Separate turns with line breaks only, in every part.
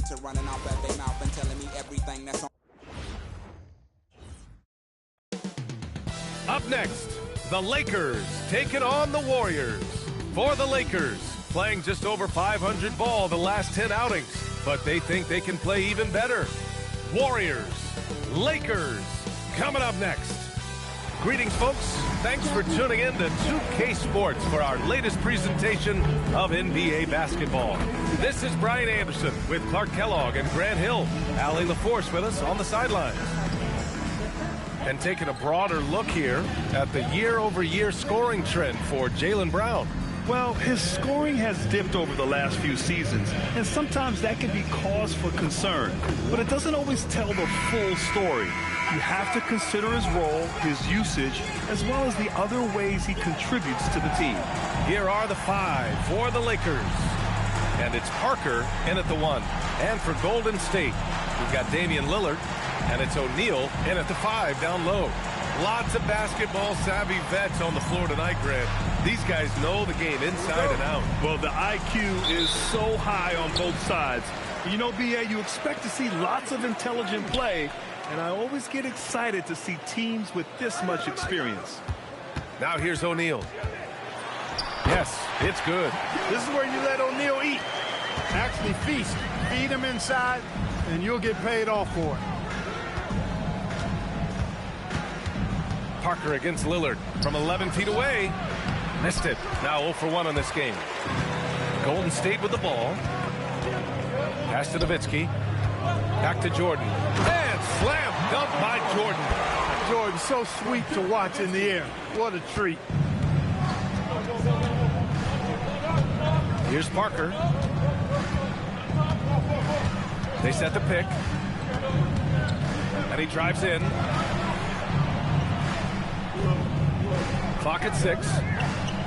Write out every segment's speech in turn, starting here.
to running off at their mouth and telling me everything that's on.
Up next, the Lakers taking on the Warriors. For the Lakers, playing just over 500 ball the last 10 outings, but they think they can play even better. Warriors, Lakers, coming up next. Greetings, folks. Thanks for tuning in to 2K Sports for our latest presentation of NBA basketball. This is Brian Anderson with Clark Kellogg and Grant Hill. Allie LaForce with us on the sidelines. And taking a broader look here at the year-over-year scoring trend for Jaylen Brown.
Well, his scoring has dipped over the last few seasons, and sometimes that can be cause for concern. But it doesn't always tell the full story. You have to consider his role, his usage, as well as the other ways he contributes to the team.
Here are the 5 for the Lakers. And it's Parker in at the 1. And for Golden State, we've got Damian Lillard. And it's O'Neal in at the 5 down low. Lots of basketball-savvy vets on the floor tonight, Grant. These guys know the game inside and out.
Well, the IQ is so high on both sides. You know, B.A., you expect to see lots of intelligent play, and I always get excited to see teams with this much experience.
Now here's O'Neal. Yes, it's good.
This is where you let O'Neal eat. Actually feast. Feed him inside, and you'll get paid off for it.
Parker against Lillard from 11 feet away. Missed it. Now 0 for 1 on this game. Golden State with the ball. Pass to Nowitzki. Back to Jordan. And slam dunk by Jordan.
Jordan, so sweet to watch in the air. What a treat.
Here's Parker. They set the pick. And he drives in. Clock at 6.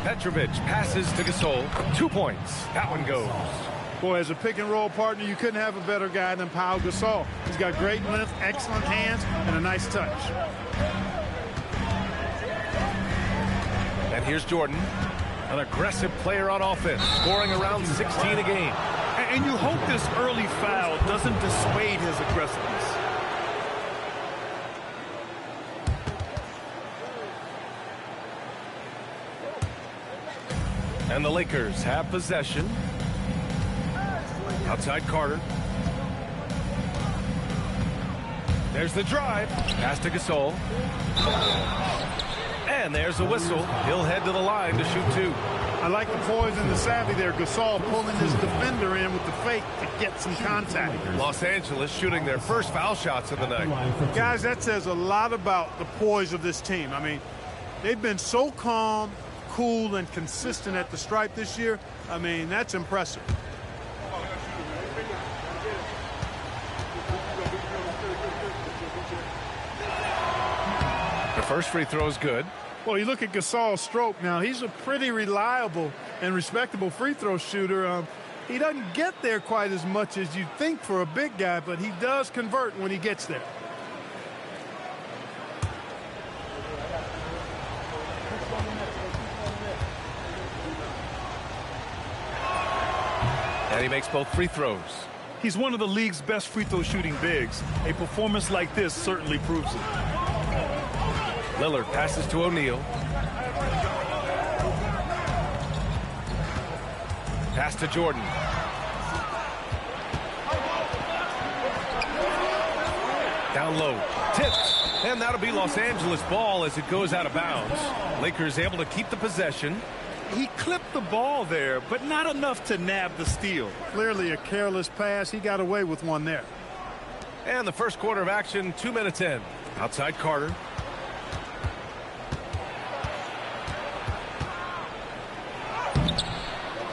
Petrovic passes to Gasol. 2 points. That one goes.
Boy, as a pick-and-roll partner, you couldn't have a better guy than Pau Gasol. He's got great length, excellent hands, and a nice touch.
And here's Jordan, an aggressive player on offense, scoring around 16 a game.
And you hope this early foul doesn't dissuade his aggressiveness.
And the Lakers have possession. Outside Carter. There's the drive. Pass to Gasol. And there's a whistle. He'll head to the line to shoot 2.
I like the poise and the savvy there. Gasol pulling his defender in with the fake to get some contact.
Los Angeles shooting their first foul shots of the night.
Guys, that says a lot about the poise of this team. I mean, they've been so calm, cool, and consistent at the stripe this year. I mean, that's impressive.
The first free throw is good.
Well, you look at Gasol's stroke now. He's a pretty reliable and respectable free throw shooter. He doesn't get there quite as much as you'd think for a big guy, but he does convert when he gets there.
And he makes both free throws.
He's one of the league's best free throw shooting bigs. A performance like this certainly proves it.
Lillard passes to O'Neal. Pass to Jordan. Down low. Tipped. And that'll be Los Angeles ball as it goes out of bounds. Lakers able to keep the possession.
He clipped the ball there, but not enough to nab the steal.
Clearly a careless pass. He got away with one there.
And the first quarter of action, 2 minutes in. Outside Carter.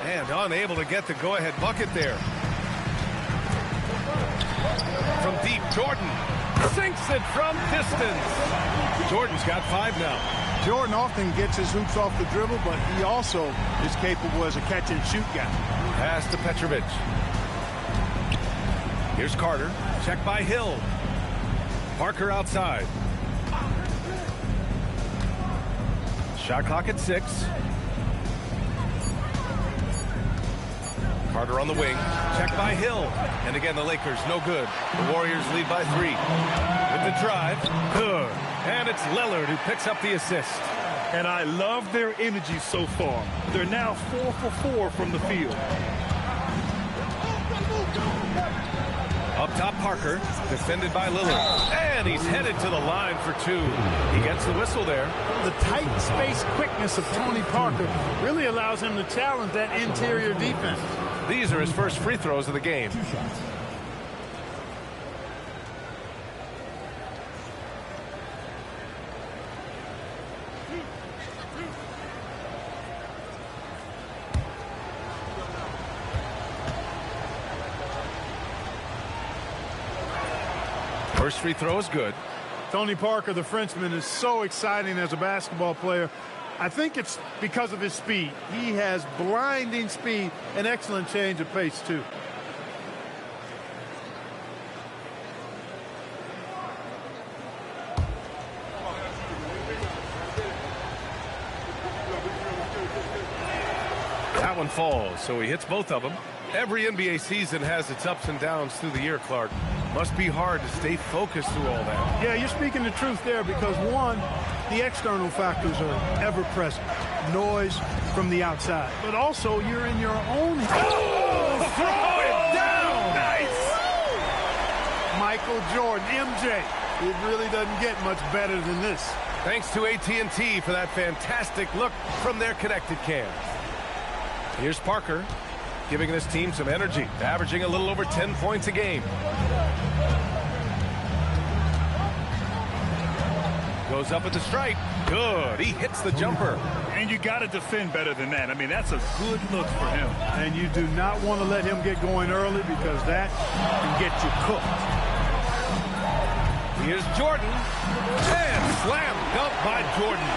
And unable to get the go-ahead bucket there. From deep, Jordan sinks it from distance. Jordan's got 5 now.
Jordan often gets his hoops off the dribble, but he also is capable as a catch-and-shoot guy.
Pass to Petrovic. Here's Carter. Check by Hill. Parker outside. Shot clock at 6. Carter on the wing. Check by Hill. And again, the Lakers, no good. The Warriors lead by 3. With the drive. Good. And it's Lillard who picks up the assist.
And I love their energy so far. They're now 4 for 4 from the field.
Up top, Parker, defended by Lillard. And he's headed to the line for 2. He gets the whistle there.
The tight space quickness of Tony Parker really allows him to challenge that interior defense.
These are his first free throws of the game. First free throw is good.
Tony Parker, the Frenchman, is so exciting as a basketball player. I think it's because of his speed. He has blinding speed and excellent change of pace, too.
That one falls, so he hits both of them. Every NBA season has its ups and downs through the year, Clark. Must be hard to stay focused through all that.
Yeah, you're speaking the truth there because, one, the external factors are ever present. Noise from the outside. But also, you're in your own...
Oh, throw it down! Nice!
Michael Jordan, MJ. It really doesn't get much better than this.
Thanks to AT&T for that fantastic look from their connected cams. Here's Parker, giving this team some energy, averaging a little over 10 points a game. Goes up at the stripe. Good. He hits the jumper.
And you got to defend better than that. I mean, that's a good look for him.
And you do not want to let him get going early because that can get you cooked.
Here's Jordan. And slam dunk by Jordan.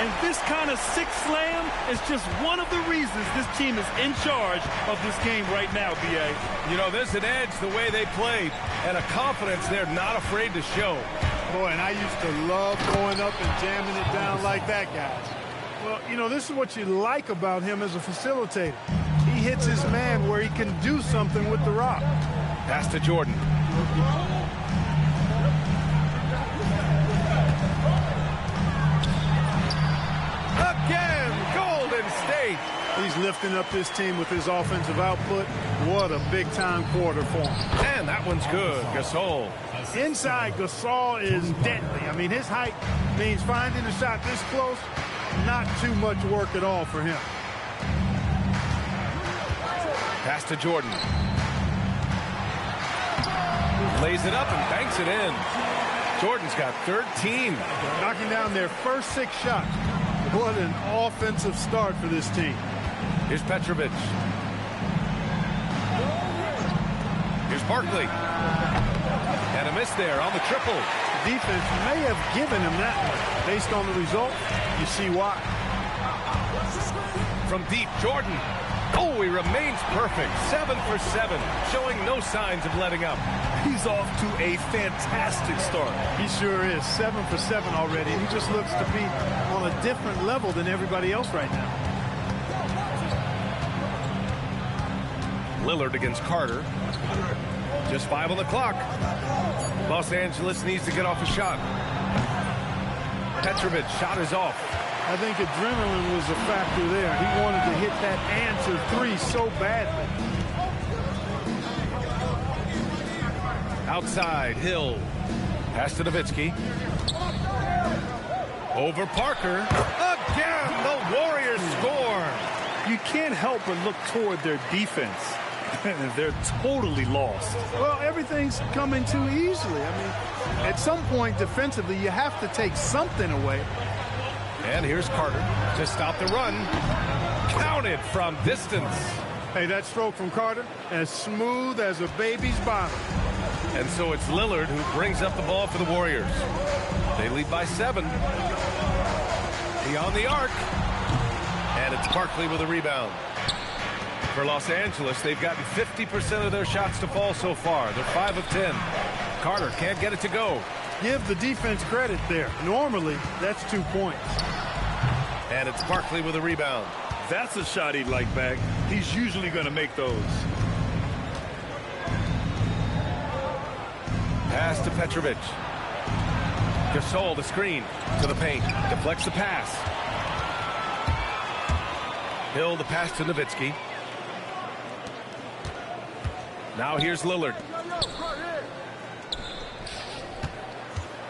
And this kind of sick slam is just one of the reasons this team is in charge of this game right now, B.A.
You know, there's an edge the way they played and a confidence they're not afraid to show.
Boy, and I used to love going up and jamming it down like that, guys. Well, you know, this is what you like about him as a facilitator. He hits his man where he can do something with the rock.
Pass to Jordan. Again, Golden State.
He's lifting up this team with his offensive output. What a big-time quarter for him.
And that one's good. Gasol.
Inside, Gasol is deadly. I mean, his height means finding a shot this close, not too much work at all for him.
Pass to Jordan. Lays it up and banks it in. Jordan's got 13.
Knocking down their first 6 shots. What an offensive start for this team.
Here's Petrovic. Here's Barkley. And a miss there on the triple.
Defense may have given him that one. Based on the result, you see why.
From deep, Jordan. Oh, he remains perfect. 7 for 7, showing no signs of letting up.
He's off to a fantastic start.
He sure is. 7 for 7 already. He just looks to be on a different level than everybody else right now.
Lillard against Carter. Just 5 on the clock. Los Angeles needs to get off a shot. Petrovic, shot is off.
I think adrenaline was a factor there. He wanted to hit that answer 3 so badly.
Outside, Hill. Pass to Nowitzki. Over Parker. Again, the Warriors score.
You can't help but look toward their defense. They're totally lost.
Well, everything's coming too easily. I mean, at some point defensively, you have to take something away.
And here's Carter to stop the run. Counted from distance.
Hey, that stroke from Carter, as smooth as a baby's bottom.
And so it's Lillard who brings up the ball for the Warriors. They lead by 7. Beyond the arc. And it's Barkley with a rebound. For Los Angeles, they've gotten 50% of their shots to fall so far. They're 5 of 10. Carter can't get it to go.
Give the defense credit there. Normally, that's 2 points.
And it's Barkley with a rebound.
That's a shot he'd like back. he's usually going to make those.
Pass to Petrovic. Gasol, the screen to the paint. Deflects the pass. Hill, the pass to Nowitzki. Now here's Lillard.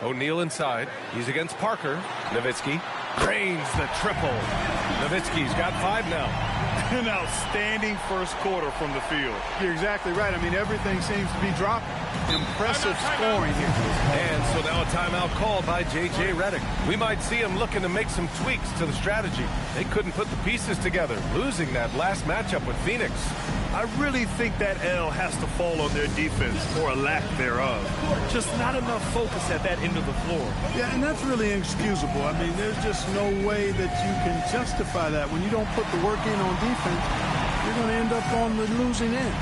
O'Neal inside. He's against Parker. Nowitzki drains the triple. Nowitzki's got 5 now.
An outstanding first quarter from the field.
You're exactly right. I mean, everything seems to be dropping. Impressive scoring here.
And so now a timeout called by J.J. Redick. We might see him looking to make some tweaks to the strategy. They couldn't put the pieces together, losing that last matchup with Phoenix.
I really think that L has to fall on their defense, or a lack thereof. Just not enough focus at that end of the floor.
Yeah, and that's really inexcusable. I mean, there's just no way that you can justify that. When you don't put the work in on defense, you're going to end up on the losing end.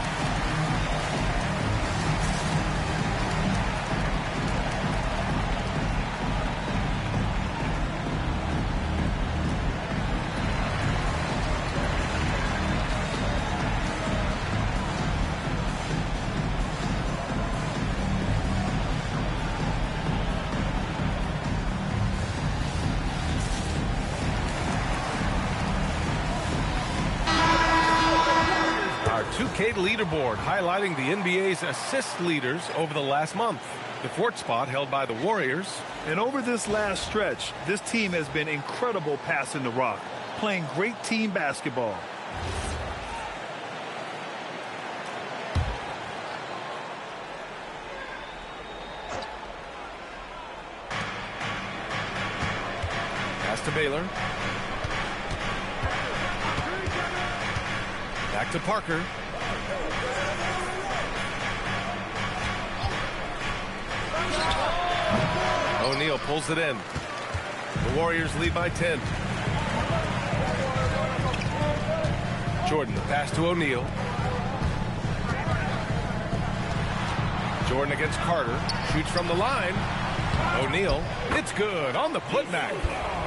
Leaderboard highlighting the NBA's assist leaders over the last month. The 4th spot held by the Warriors.
And over this last stretch, this team has been incredible passing the rock, playing great team basketball.
Pass to Baylor. Back to Parker. O'Neal pulls it in. The Warriors lead by 10. Jordan, the pass to O'Neal. Jordan against Carter. Shoots from the line. O'Neal, it's good on the putback.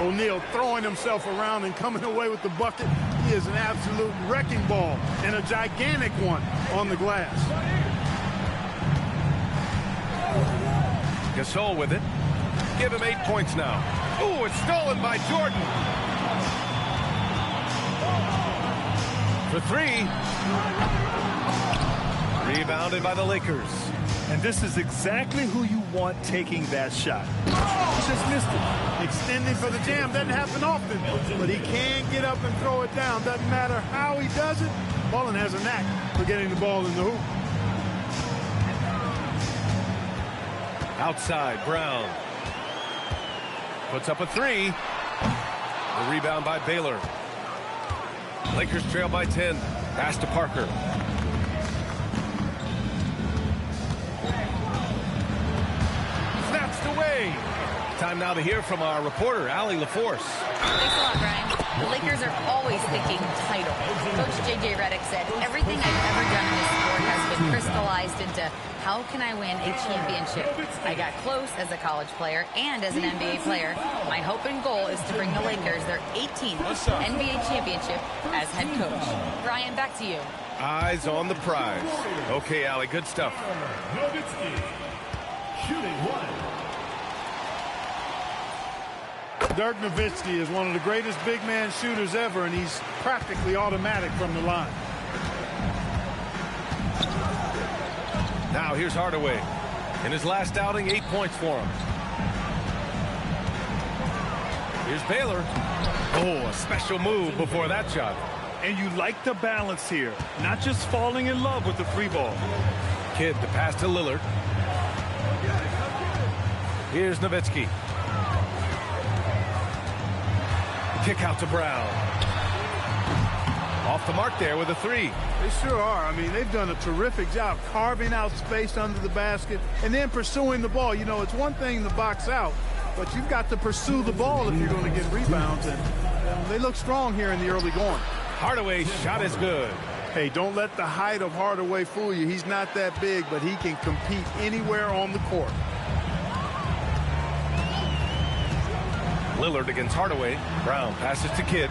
O'Neal throwing himself around and coming away with the bucket. He is an absolute wrecking ball, and a gigantic one on the glass.
Gasol with it. Give him 8 points now. Ooh, it's stolen by Jordan. For 3. Rebounded by the Lakers.
And this is exactly who you want taking that shot. He just missed it.
Extending for the jam doesn't happen often, but he can get up and throw it down. Doesn't matter how he does it. Mullen has a knack for getting the ball in the hoop.
Outside, Brown. Puts up a 3. The rebound by Baylor. Lakers trail by 10. Pass to Parker. Snatched away. Time now to hear from our reporter, Allie LaForce.
Thanks a lot, Brian. The Lakers are always thinking title. Coach J.J. Redick said, everything I've ever done in this sport has been crystallized into how can I win a championship. I got close as a college player and as an NBA player. My hope and goal is to bring the Lakers their 18th NBA championship as head coach. Brian, back to you.
Eyes on the prize. Okay, Allie, good stuff.
Shooting 1.
Dirk Nowitzki is one of the greatest big man shooters ever, and he's practically automatic from the line.
Now here's Hardaway. In his last outing, 8 points for him. Here's Baylor. Oh, a special move before that shot.
And you like the balance here, not just falling in love with the free ball.
Kidd, the pass to Lillard. Here's Nowitzki. Kick out to Brown. Off the mark there with a 3.
They sure are. I mean, they've done a terrific job carving out space under the basket and then pursuing the ball. You know, it's one thing to box out, but you've got to pursue the ball if you're going to get rebounds. And they look strong here in the early going.
Hardaway's shot is good.
Hey, don't let the height of Hardaway fool you. He's not that big, but he can compete anywhere on the court.
Lillard against Hardaway. Brown passes to Kidd.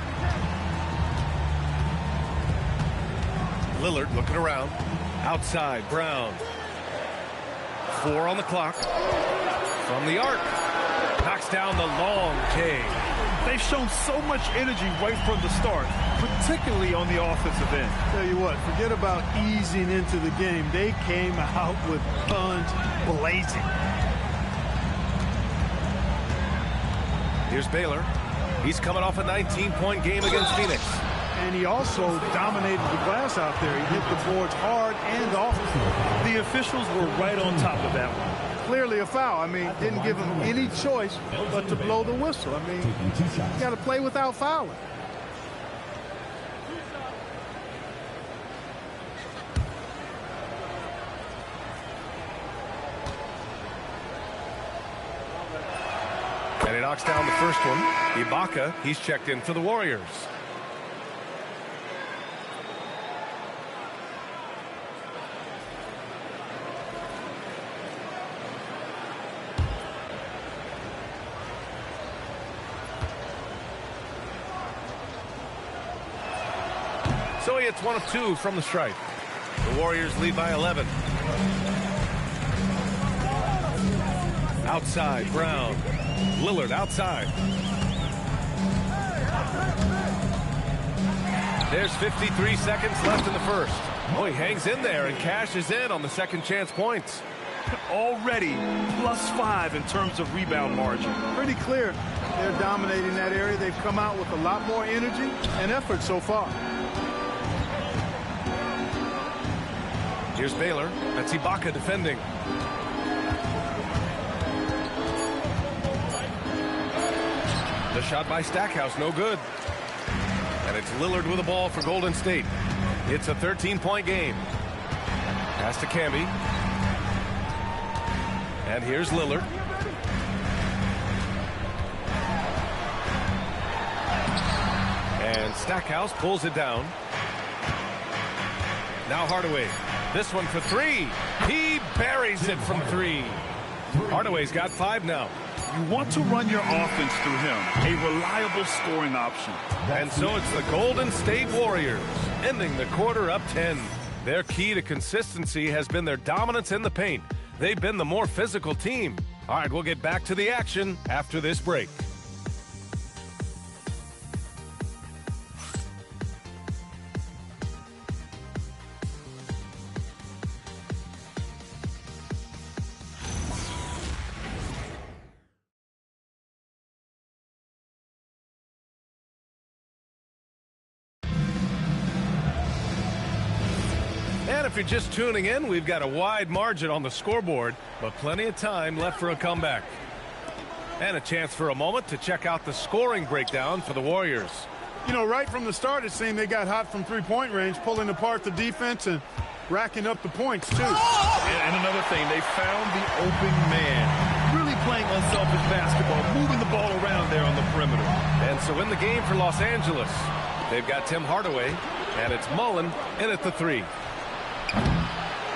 Lillard looking around. Outside, Brown. 4 on the clock. From the arc. Knocks down the long K.
They've shown so much energy right from the start, particularly on the offensive end.
Tell you what, forget about easing into the game. They came out with guns blazing.
Here's Baylor. He's coming off a 19-point game against Phoenix.
And he also dominated the glass out there. He hit the boards hard and often.
The officials were right on top of that one.
Clearly a foul. I mean, didn't give him any choice but to blow the whistle. I mean, you got to play without fouling.
And he knocks down the first one. Ibaka, he's checked in for the Warriors. So he hits 1 of 2 from the stripe. The Warriors lead by 11. Outside, Brown. Lillard outside. There's 53 seconds left in the first. Oh, he hangs in there and cashes in on the second chance points.
Already +5 in terms of rebound margin.
Pretty clear they're dominating that area. They've come out with a lot more energy and effort so far.
Here's Baylor. That's Ibaka defending. The shot by Stackhouse, no good. And it's Lillard with the ball for Golden State. It's a 13-point game. Pass to Camby. And here's Lillard. And Stackhouse pulls it down. Now Hardaway. This one for 3. He buries it from 3. Hardaway's got 5 now.
You want to run your offense through him, a reliable scoring option.
And so it's the Golden State Warriors, ending the quarter up 10. Their key to consistency has been their dominance in the paint. They've been the more physical team. All right, we'll get back to the action after this break. And if you're just tuning in, we've got a wide margin on the scoreboard, but plenty of time left for a comeback. And a chance for a moment to check out the scoring breakdown for the Warriors.
You know, right from the start, it seemed they got hot from three-point range, pulling apart the defense and racking up the points, too.
And another thing, they found the open man. Really playing unselfish basketball, moving the ball around there on the perimeter.
And so in the game for Los Angeles, they've got Tim Hardaway, and it's Mullen in at the 3.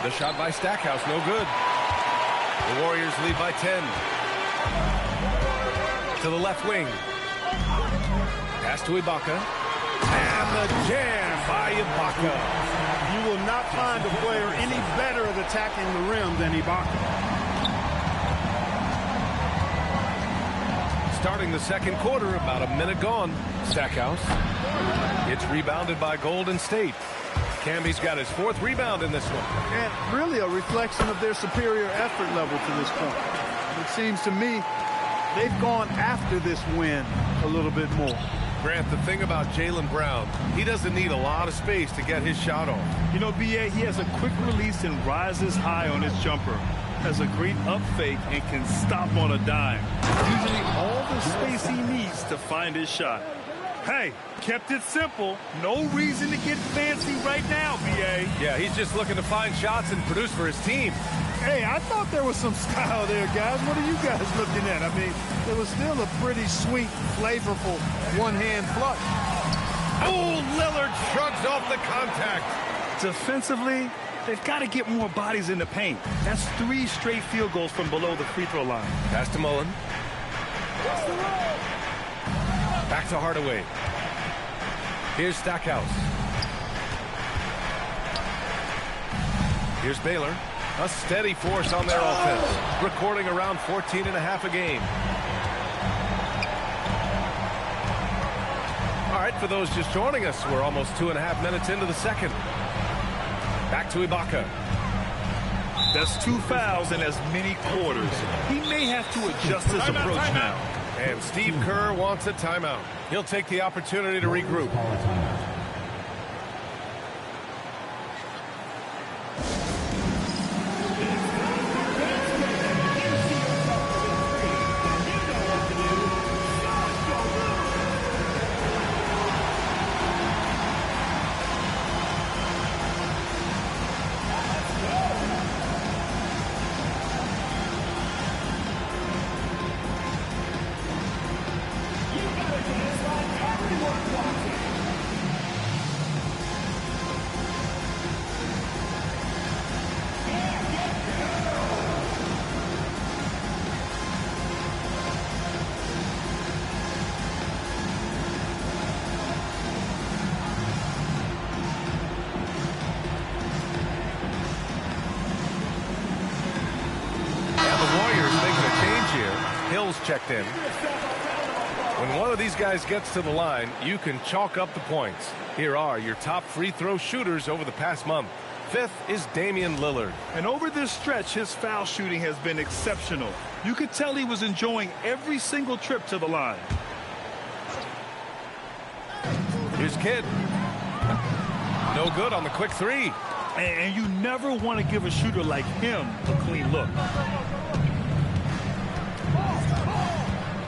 The shot by Stackhouse, no good. The Warriors lead by 10. To the left wing. Pass to Ibaka. And the jam by Ibaka.
You will not find a player any better at attacking the rim than Ibaka.
Starting the second quarter, about a minute gone. Stackhouse. It's rebounded by Golden State. Camby's got his 4th rebound in this one.
And really a reflection of their superior effort level to this point. It seems to me they've gone after this win a little bit more.
Grant, the thing about Jaylen Brown, he doesn't need a lot of space to get his shot off.
You know, B.A., he has a quick release and rises high on his jumper. Has a great up fake and can stop on a dime. Usually all the space he needs to find his shot. Hey, kept it simple. No reason to get fancy right now, B.A.
Yeah, he's just looking to find shots and produce for his team.
Hey, I thought there was some style there, guys. What are you guys looking at? I mean, it was still a pretty sweet, flavorful one-hand flush.
Oh, Lillard shrugs off the contact.
Defensively, they've got to get more bodies in the paint. That's 3 straight field goals from below the free throw line.
Pass to Mullen. Back to Hardaway. Here's Stackhouse. Here's Baylor. A steady force on their offense, recording around 14.5 a game. All right, for those just joining us, we're almost 2.5 minutes into the second. Back to Ibaka.
That's 2 fouls in as many quarters. He may have to adjust his approach now.
And Steve Kerr wants a timeout. He'll take the opportunity to regroup. Checked in. When one of these guys gets to the line, you can chalk up the points. Here are your top free throw shooters over the past month. 5th is Damian Lillard.
And over this stretch, his foul shooting has been exceptional. You could tell he was enjoying every single trip to the line.
Here's Kidd. No good on the quick three.
And you never want to give a shooter like him a clean look.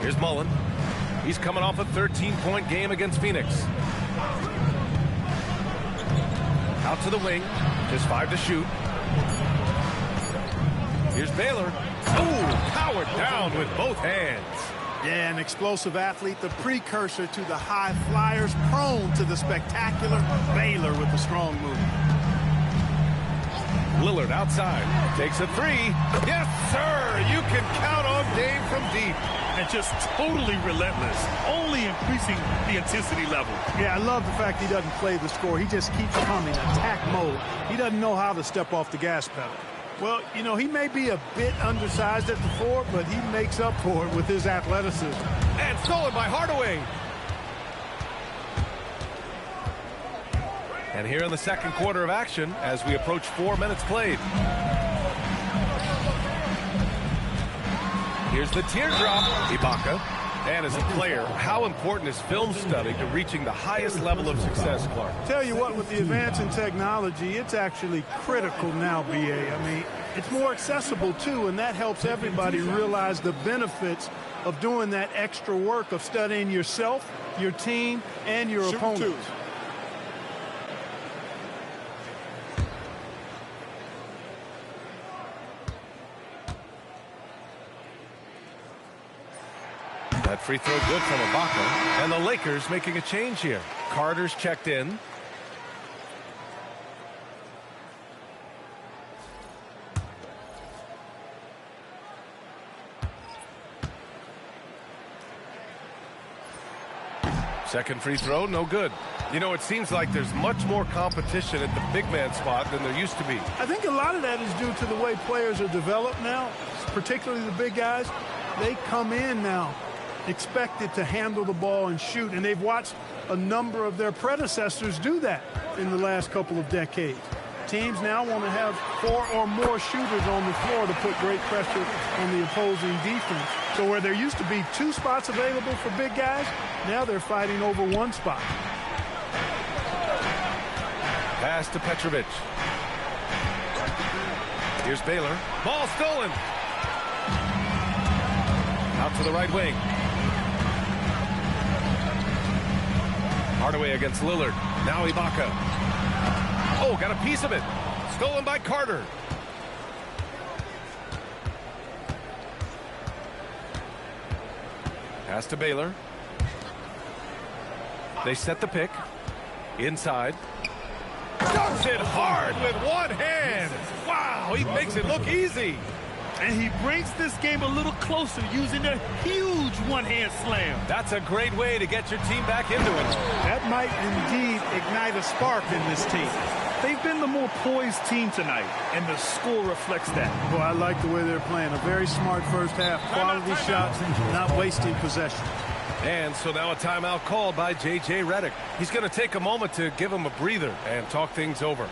Here's Mullen. He's coming off a 13-point game against Phoenix. Out to the wing. Just 5 to shoot. Here's Baylor. Oh, powered down with both hands.
Yeah, an explosive athlete, the precursor to the high flyers, prone to the spectacular. Baylor with the strong move.
Lillard outside. Takes a 3. Yes, sir! You can count on Dame from deep.
And just totally relentless, only increasing the intensity level.
Yeah, I love the fact he doesn't play the score. He just keeps coming, attack mode. He doesn't know how to step off the gas pedal. Well, you know, he may be a bit undersized at the 4, but he makes up for it with his athleticism.
And stolen by Hardaway. And here in the second quarter of action, as we approach 4 minutes played. Here's the teardrop, Ibaka. And as a player, how important is film study to reaching the highest level of success, Clark?
Tell you what, with the advance in technology, it's actually critical now, BA. I mean, it's more accessible, too, and that helps everybody realize the benefits of doing that extra work of studying yourself, your team, and your opponents.
That free throw good from Ibaka. And the Lakers making a change here. Carter's checked in. Second free throw, no good. You know, it seems like there's much more competition at the big man spot than there used to be.
I think a lot of that is due to the way players are developed now, particularly the big guys. They come in now expected to handle the ball and shoot, and they've watched a number of their predecessors do that in the last couple of decades. Teams now want to have 4 or more shooters on the floor to put great pressure on the opposing defense. So where there used to be 2 spots available for big guys, now they're fighting over 1 spot.
Pass to Petrovic. Here's Baylor. Ball stolen. Out to the right wing. Hardaway against Lillard. Now Ibaka. Oh, got a piece of it. Stolen by Carter. Pass to Baylor. They set the pick. Inside. Dunks it hard with one hand. Wow, he makes it look easy.
And he brings this game a little closer using a huge one-hand slam.
That's a great way to get your team back into it.
That might indeed ignite a spark in this team.
They've been the more poised team tonight, and the score reflects that.
Well, I like the way they're playing. A very smart first half. Quality shots, not wasting possession.
And so now a timeout called by J.J. Redick. He's going to take a moment to give him a breather and talk things over.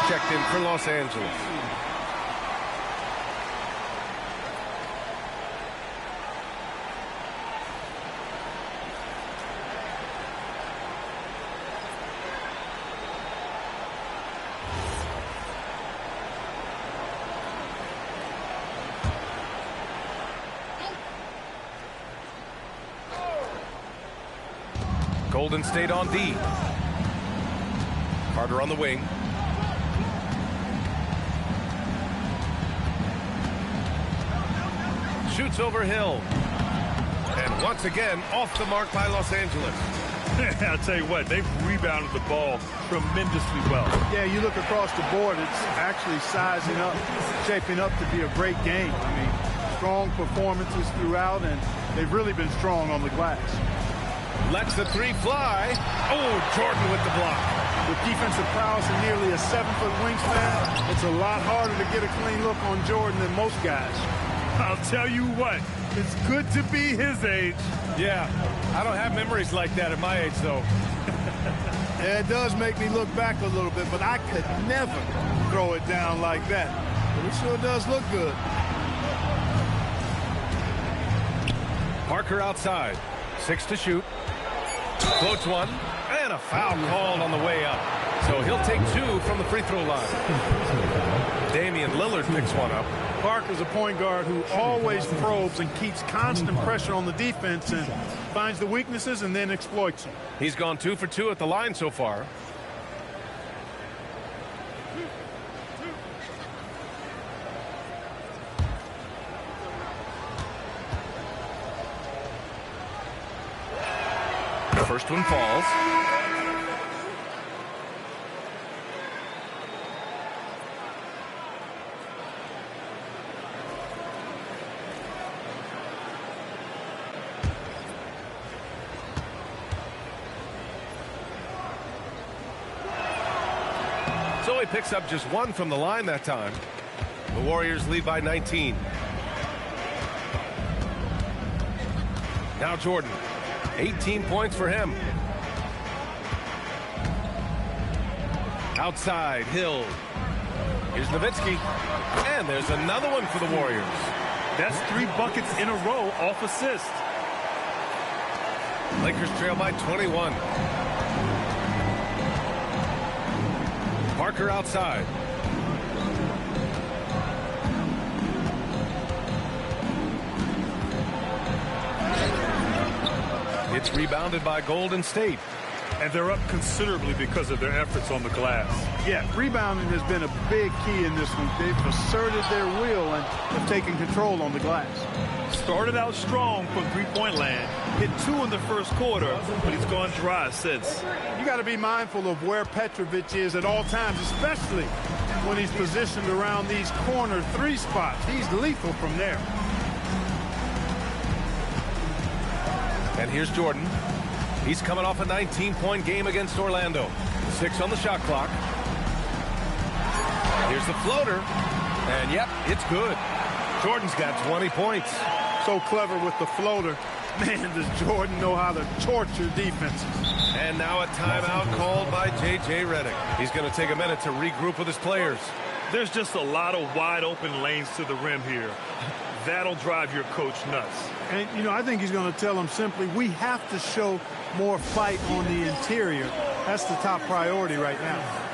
Checked in for Los Angeles. Golden State on D. Carter on the wing. Shoots over Hill. And once again, off the mark by Los Angeles.
I'll tell you what, they've rebounded the ball tremendously well.
Yeah, you look across the board, it's actually sizing up, shaping up to be a great game. I mean, strong performances throughout, and they've really been strong on the glass.
Lets the three fly. Oh, Jordan with the block.
With defensive prowess and nearly a 7-foot wingspan, it's a lot harder to get a clean look on Jordan than most guys.
I'll tell you what, it's good to be his age.
Yeah, I don't have memories like that at my age, though.
It does make me look back a little bit, but I could never throw it down like that. But it sure does look good.
Parker outside. 6 to shoot. Floats one. And a foul called on the way up. So he'll take 2 from the free throw line. Damian Lillard picks one up.
Parker's a point guard who always probes and keeps constant pressure on the defense and finds the weaknesses and then exploits them.
He's gone 2 for 2 at the line so far. The first one falls. So he picks up just 1 from the line that time. The Warriors lead by 19. Now Jordan. 18 points for him. Outside, Hill. Here's Nowitzki. And there's another one for the Warriors.
That's 3 buckets in a row off assist.
Lakers trail by 21. Parker outside. It's rebounded by Golden State.
And they're up considerably because of their efforts on the glass.
Yeah, rebounding has been a big key in this one. They've asserted their will and have taken control on the glass.
Started out strong from three-point land. Hit 2 in the first quarter, but he's gone dry since.
You got to be mindful of where Petrovic is at all times, especially when he's positioned around these corner 3 spots. He's lethal from there.
And here's Jordan. He's coming off a 19-point game against Orlando. 6 on the shot clock. Here's the floater. And yep, it's good. Jordan's got 20 points.
So clever with the floater. Man, does Jordan know how to torture defenses.
And now a timeout called by J.J. Redick. He's going to take a minute to regroup with his players.
There's just a lot of wide open lanes to the rim here. That'll drive your coach nuts.
And, you know, I think he's going to tell them simply, we have to show more fight on the interior. That's the top priority right now.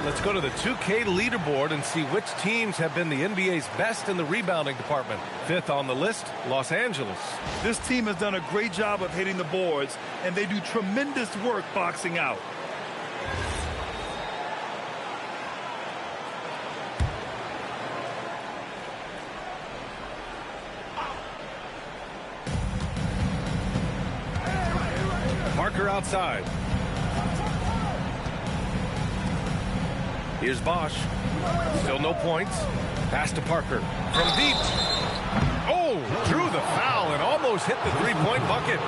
Let's go to the 2K leaderboard and see which teams have been the NBA's best in the rebounding department. 5th on the list, Los Angeles.
This team has done a great job of hitting the boards, and they do tremendous work boxing out.
Parker outside. Here's Bosch. Still no points. Pass to Parker. From deep. Oh, drew the foul and almost hit the three-point bucket.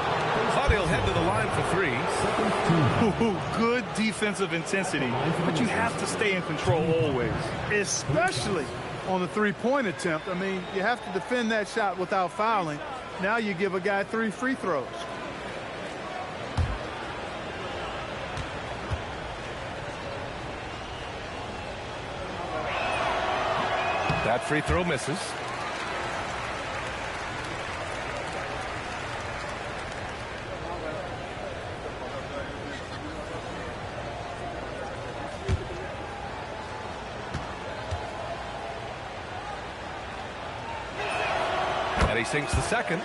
Thought he'll head to the line for 3.
Ooh, good defensive intensity, but you have to stay in control always.
Especially on the three-point attempt. I mean, you have to defend that shot without fouling. Now you give a guy 3 free throws.
That free throw misses. And he sinks the second.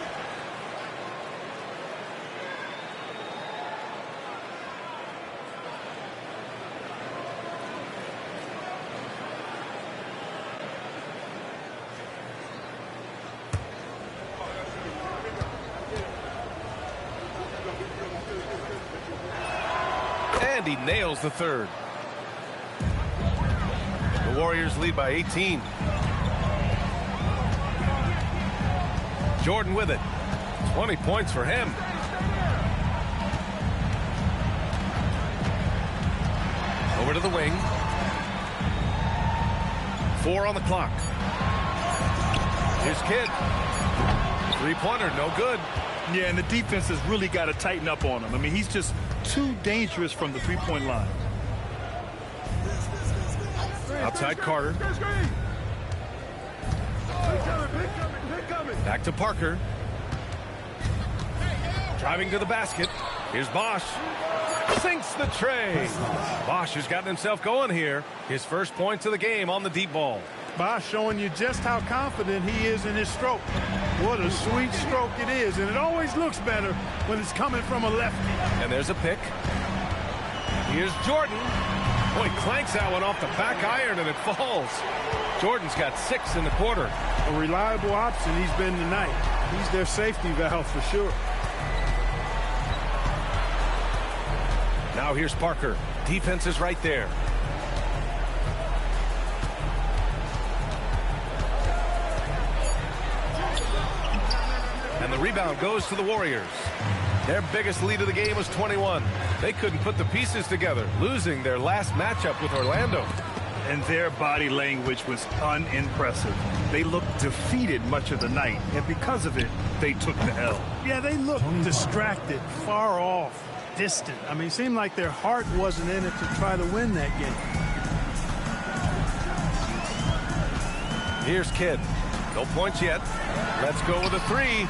And he nails the third. The Warriors lead by 18. Jordan with it. 20 points for him. Over to the wing. 4 on the clock. Here's Kidd. Three-pointer, no good.
Yeah, and the defense has really got to tighten up on him. I mean, he's just too dangerous from the three-point line.
Outside Carter. Back to Parker. Driving to the basket. Here's Bosch. Sinks the tray. Bosch has gotten himself going here. His first points of the game on the deep ball.
Bosch showing you just how confident he is in his stroke. What a sweet stroke it is, and it always looks better when it's coming from a lefty.
And there's a pick. Here's Jordan. Boy, clanks that one off the back iron, and it falls. Jordan's got 6 in the quarter.
A reliable option he's been tonight. He's their safety valve for sure.
Now here's Parker. Defense is right there. And the rebound goes to the Warriors. Their biggest lead of the game was 21. They couldn't put the pieces together, losing their last matchup with Orlando.
And their body language was unimpressive. They looked defeated much of the night, and because of it, they took the L.
Yeah, they looked distracted, far off, distant. I mean, it seemed like their heart wasn't in it to try to win that game.
Here's Kidd. No points yet. Let's go with a 3.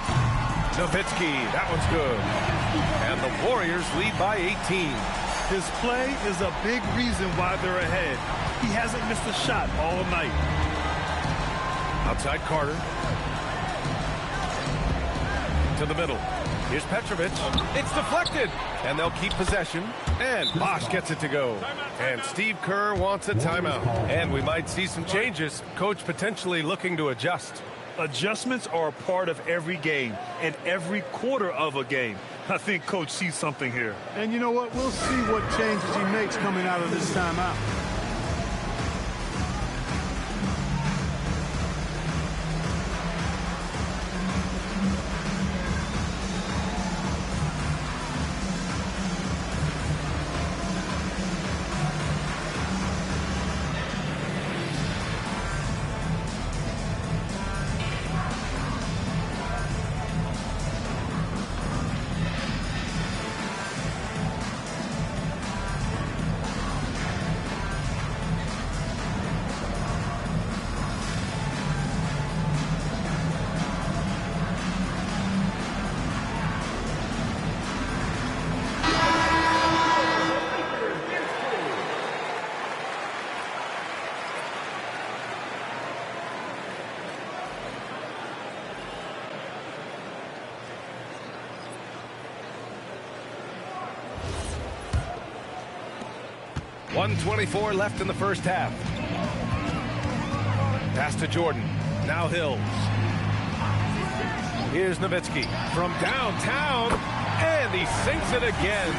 Nowitzki. That one's good. And the Warriors lead by 18.
His play is a big reason why they're ahead. He hasn't missed a shot all night.
Outside Carter. To the middle. Here's Petrovic. It's deflected. And they'll keep possession. And Bosch gets it to go. And Steve Kerr wants a timeout. And we might see some changes. Coach potentially looking to adjust.
Adjustments are a part of every game and every quarter of a game. I think Coach sees something here.
And you know what? We'll see what changes he makes coming out of this timeout.
.124 left in the first half. Pass to Jordan. Now Hills. Here's Nowitzki from downtown, and he sinks it again.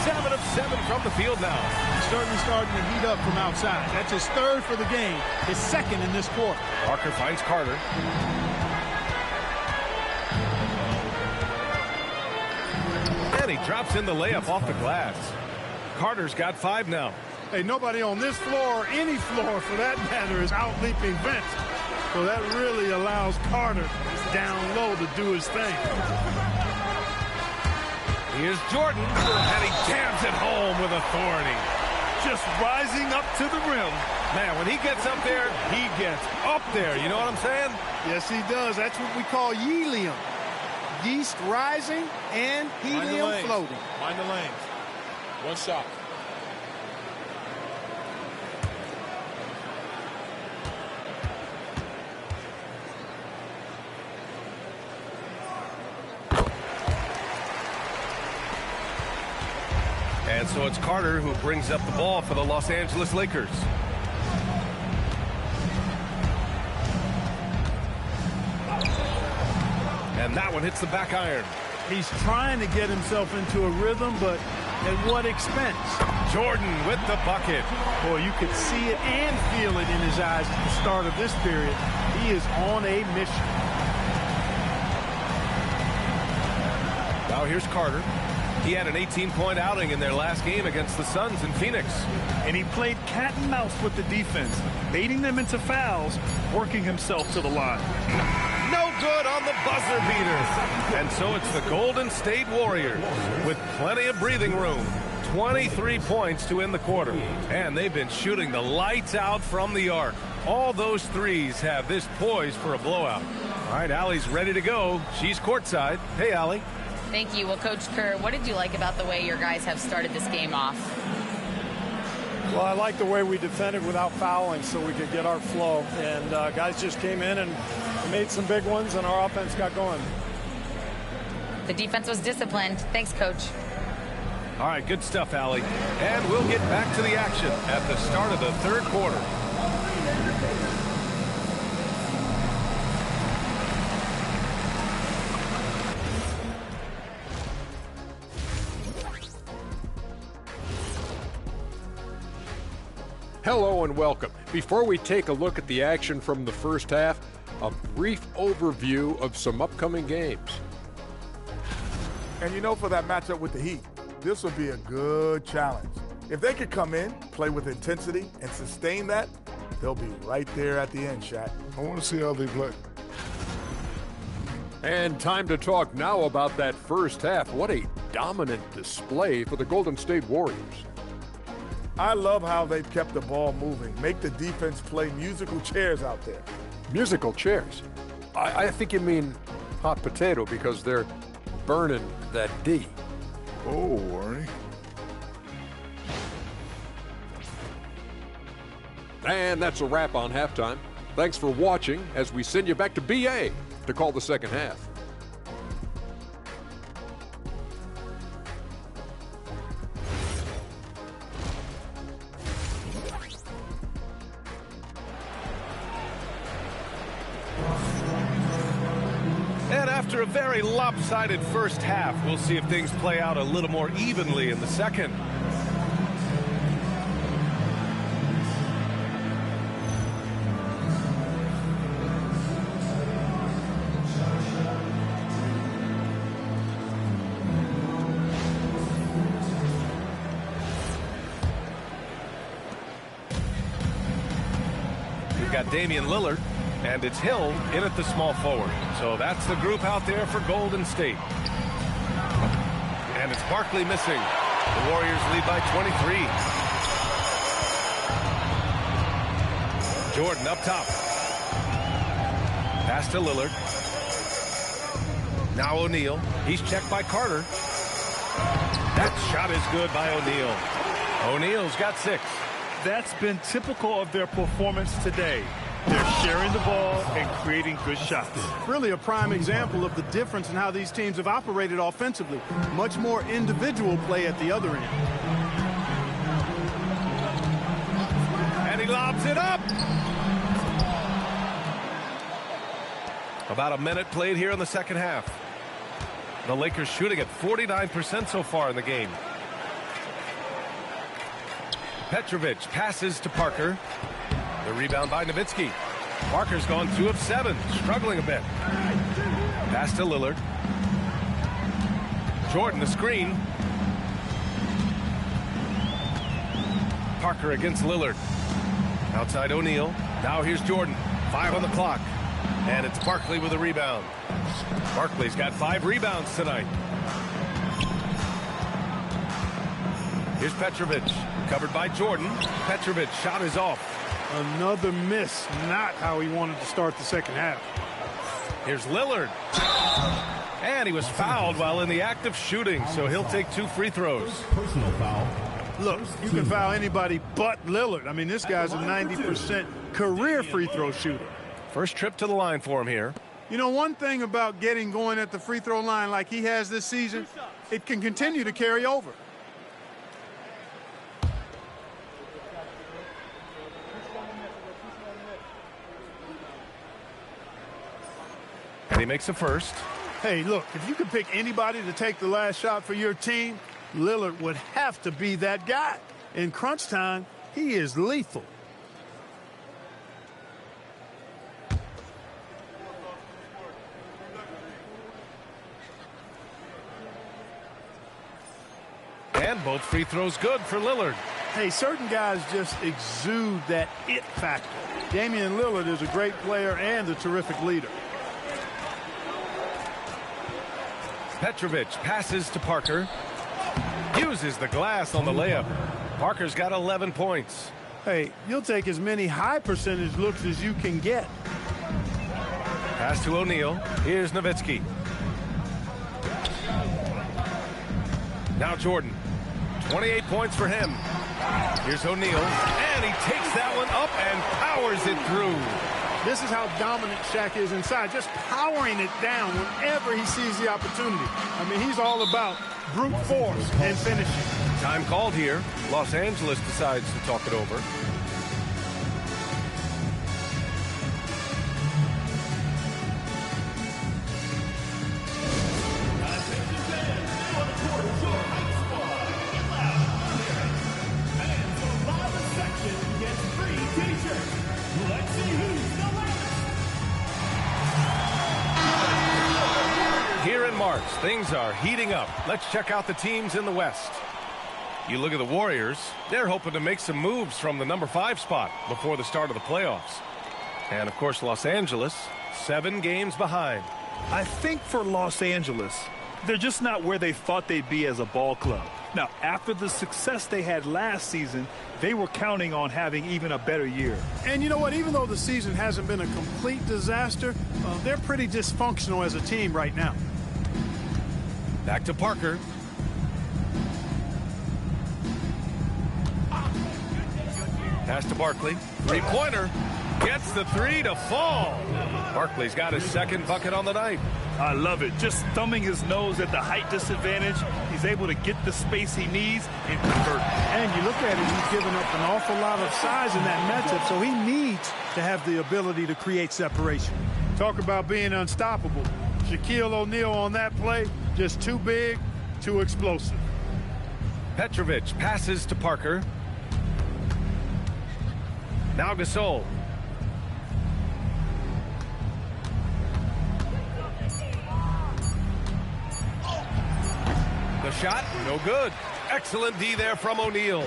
7 of 7 from the field now.
He's certainly starting to heat up from outside. That's his third for the game, his second in this quarter.
Parker finds Carter. And he drops in the layup off the glass. Carter's got 5 now.
Hey, nobody on this floor, or any floor for that matter, is out-leaping Vince. So that really allows Carter down low to do his thing.
Here's Jordan, and he jams it home with authority.
Just rising up to the rim.
Man, when he gets up there, he gets up there. You know what I'm saying?
Yes, he does. That's what we call helium. Yeast rising and helium floating.
Mind the lanes. One shot.
And so it's Carter who brings up the ball for the Los Angeles Lakers. And that one hits the back iron.
He's trying to get himself into a rhythm, but at what expense?
Jordan with the bucket.
Boy, you could see it and feel it in his eyes at the start of this period. He is on a mission.
Now here's Carter. He had an 18-point outing in their last game against the Suns in Phoenix.
And he played cat and mouse with the defense, baiting them into fouls, working himself to the line.
No good on the buzzer beater. And so it's the Golden State Warriors with plenty of breathing room. 23 points to end the quarter. And they've been shooting the lights out from the arc. All those threes have this poised for a blowout. All right, Allie's ready to go. She's courtside. Hey, Allie.
Thank you. Well, Coach Kerr, what did you like about the way your guys have started this game off?
Well, I like the way we defended without fouling so we could get our flow. And guys just came in and made some big ones, and our offense got going.
The defense was disciplined. Thanks, Coach.
All right, good stuff, Allie. And we'll get back to the action at the start of the third quarter.
Hello and welcome. Before we take a look at the action from the first half, a brief overview of some upcoming games.
And you know, for that matchup with the Heat, this will be a good challenge. If they could come in, play with intensity, and sustain that, they'll be right there at the end, Shaq.
I want to see how they play.
And time to talk now about that first half. What a dominant display for the Golden State Warriors.
I love how they've kept the ball moving, make the defense play musical chairs out there.
Musical chairs? I think you mean hot potato because they're burning that D.
Oh, Arnie.
And that's a wrap on halftime. Thanks for watching as we send you back to BA to call the second half.
And after a very lopsided first half, we'll see if things play out a little more evenly in the second. We've got Damian Lillard, and it's Hill in at the small forward. So that's the group out there for Golden State. And it's Barkley missing. The Warriors lead by 23. Jordan up top. Pass to Lillard. Now O'Neal. He's checked by Carter. That shot is good by O'Neal. O'Neal's got 6.
That's been typical of their performance today. They're sharing the ball and creating good shots.
Really a prime example of the difference in how these teams have operated offensively. Much more individual play at the other end.
And he lobs it up. About a minute played here in the second half. The Lakers shooting at 49% so far in the game. Petrovic passes to Parker. The rebound by Nowitzki. Parker's gone 2 of 7, struggling a bit. Pass to Lillard. Jordan the screen. Parker against Lillard. Outside O'Neal. Now here's Jordan. 5 on the clock. And it's Barkley with a rebound. Barkley's got 5 rebounds tonight. Here's Petrovic. Covered by Jordan. Petrovic shot is off.
Another miss. Not how he wanted to start the second half.
Here's Lillard. And he was fouled while in the act of shooting, so he'll take 2 free throws.
Personal foul.
Look, you can foul anybody but Lillard. I mean, this guy's a 90% career free throw shooter.
First trip to the line for him here.
You know, one thing about getting going at the free throw line like he has this season, it can continue to carry over.
And he makes a first.
Hey, look, if you could pick anybody to take the last shot for your team, Lillard would have to be that guy. In crunch time, he is lethal.
And both free throws good for Lillard.
Hey, certain guys just exude that it factor. Damian Lillard is a great player and a terrific leader.
Petrovic passes to Parker. Uses the glass on the layup. Parker's got 11 points.
Hey, you'll take as many high percentage looks as you can get.
Pass to O'Neal. Here's Nowitzki. Now Jordan. 28 points for him. Here's O'Neal. And he takes that one up and powers it through.
This is how dominant Shaq is inside, just powering it down whenever he sees the opportunity. I mean, he's all about brute force and finishing.
Time called here. Los Angeles decides to talk it over. Here in March, things are heating up. Let's check out the teams in the West. You look at the Warriors, they're hoping to make some moves from the number 5 spot before the start of the playoffs. And of course, Los Angeles, 7 games behind.
I think for Los Angeles, they're just not where they thought they'd be as a ball club. Now, after the success they had last season, they were counting on having even a better year.
And you know what? Even though the season hasn't been a complete disaster, they're pretty dysfunctional as a team right now.
Back to Parker. Pass to Barkley. 3-pointer. Gets the three to fall. Barkley's got his second bucket on the night.
I love it. Just thumbing his nose at the height disadvantage. He's able to get the space he needs and convert.
And you look at it, he's given up an awful lot of size in that matchup, so he needs to have the ability to create separation. Talk about being unstoppable. Shaquille O'Neal on that play, just too big, too explosive.
Petrovic passes to Parker. Now Gasol. The shot, no good. Excellent D there from O'Neal.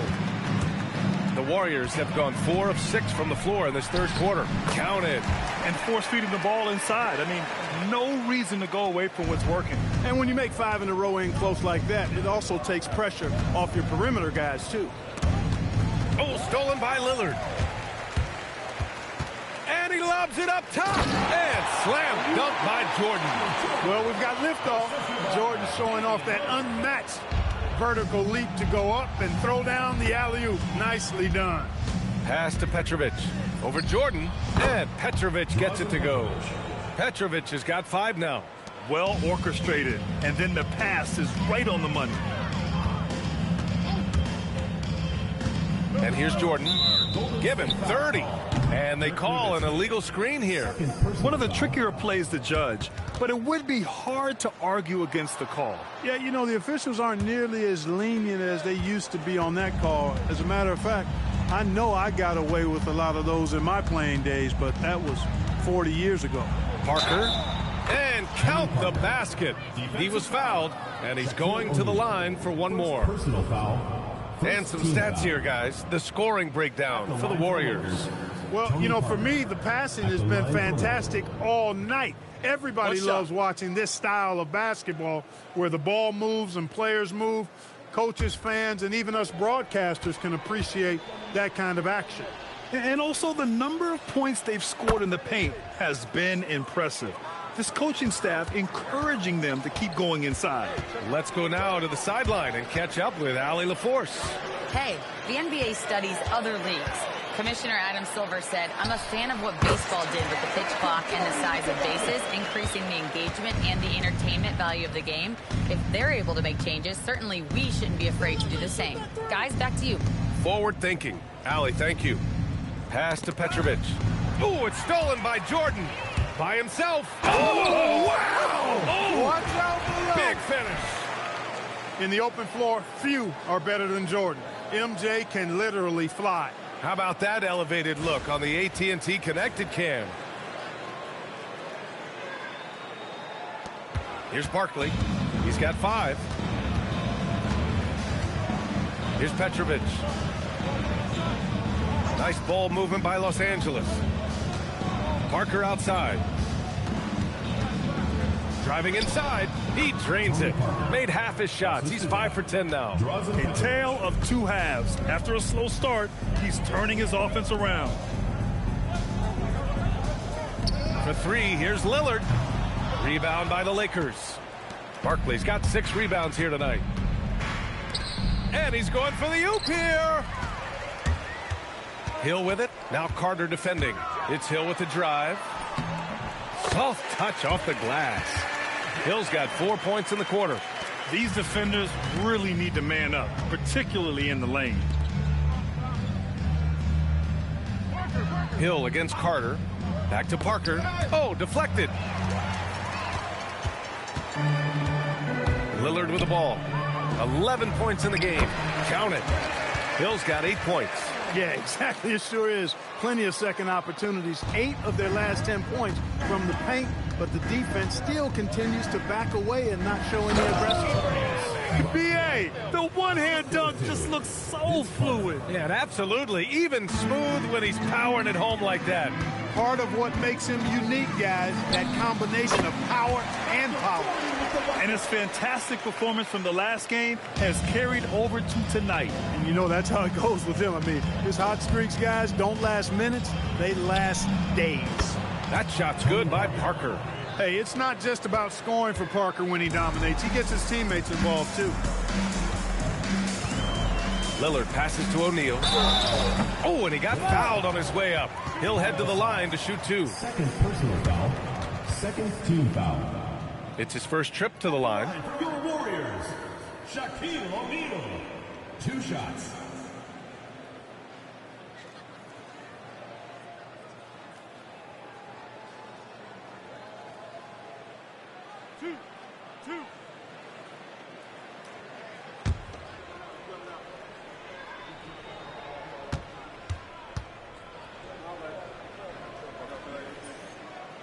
The Warriors have gone 4 of 6 from the floor in this third quarter. Counted.
And force feeding the ball inside. I mean, no reason to go away from what's working.
And when you make 5 in a row in close like that, it also takes pressure off your perimeter guys, too.
Oh, stolen by Lillard. And he lobs it up top. And slam dunk by Jordan.
Well, we've got liftoff. Jordan showing off that unmatched vertical leap to go up and throw down the alley-oop. Nicely done.
Pass to Petrovic. Over Jordan. And Petrovic gets it to go. Petrovic has got 5 now.
Well orchestrated. And then the pass is right on the money.
And here's Jordan. Give him 30. And they call an illegal screen here.
One of the trickier plays to judge, but it would be hard to argue against the call.
Yeah, you know, the officials aren't nearly as lenient as they used to be on that call. As a matter of fact, I know I got away with a lot of those in my playing days, but that was 40 years ago.
Parker. And count the basket. He was fouled, and he's going to the line for one more.
Personal foul.
And some stats here, guys. The scoring breakdown for the Warriors.
Well, you know, for me, the passing has been fantastic all night. Everybody loves watching this style of basketball where the ball moves and players move. Coaches, fans, and even us broadcasters can appreciate that kind of action.
And also the number of points they've scored in the paint has been impressive. This coaching staff encouraging them to keep going inside.
Let's go now to the sideline and catch up with Allie LaForce.
Hey, the NBA studies other leagues. Commissioner Adam Silver said, I'm a fan of what baseball did with the pitch clock and the size of bases, increasing the engagement and the entertainment value of the game. If they're able to make changes, certainly we shouldn't be afraid to do the same. Guys, back to you.
Forward thinking. Allie, thank you. Pass to Petrovic. Oh, it's stolen by Jordan. By himself. Oh, wow! Oh,
watch out below.
Big finish.
In the open floor, few are better than Jordan. MJ can literally fly.
How about that elevated look on the AT&T connected cam? Here's Barkley. He's got 5. Here's Petrovic. Nice ball movement by Los Angeles. Parker outside. Driving inside. He drains it. Made half his shots. He's 5 for 10 now.
A tale of 2 halves. After a slow start, he's turning his offense around.
For 3, here's Lillard. Rebound by the Lakers. Barkley's got 6 rebounds here tonight. And he's going for the oop here. Hill with it. Now Carter defending. It's Hill with the drive. Soft touch off the glass. Hill's got 4 points in the quarter.
These defenders really need to man up, particularly in the lane.
Hill against Carter. Back to Parker. Oh, deflected. Lillard with the ball. 11 points in the game. Count it. Hill's got 8 points.
Yeah, exactly. It sure is. Plenty of second opportunities. 8 of their last 10 points from the paint, but the defense still continues to back away and not show any aggression.
B.A., the one-hand dunk just looks so fluid.
Yeah, absolutely. Even smooth when he's powering it home like that.
Part of what makes him unique, guys, that combination of power and power.
And his fantastic performance from the last game has carried over to tonight.
And you know that's how it goes with him. I mean, his hot streaks, guys, don't last minutes. They last days.
That shot's good by Parker.
Hey, it's not just about scoring for Parker when he dominates. He gets his teammates involved, too.
Lillard passes to O'Neal. Oh, and he got fouled on his way up. He'll head to the line to shoot 2.
Second personal foul. Second team foul.
It's his first trip to the line.
Your Warriors, Shaquille O'Neal. 2 shots.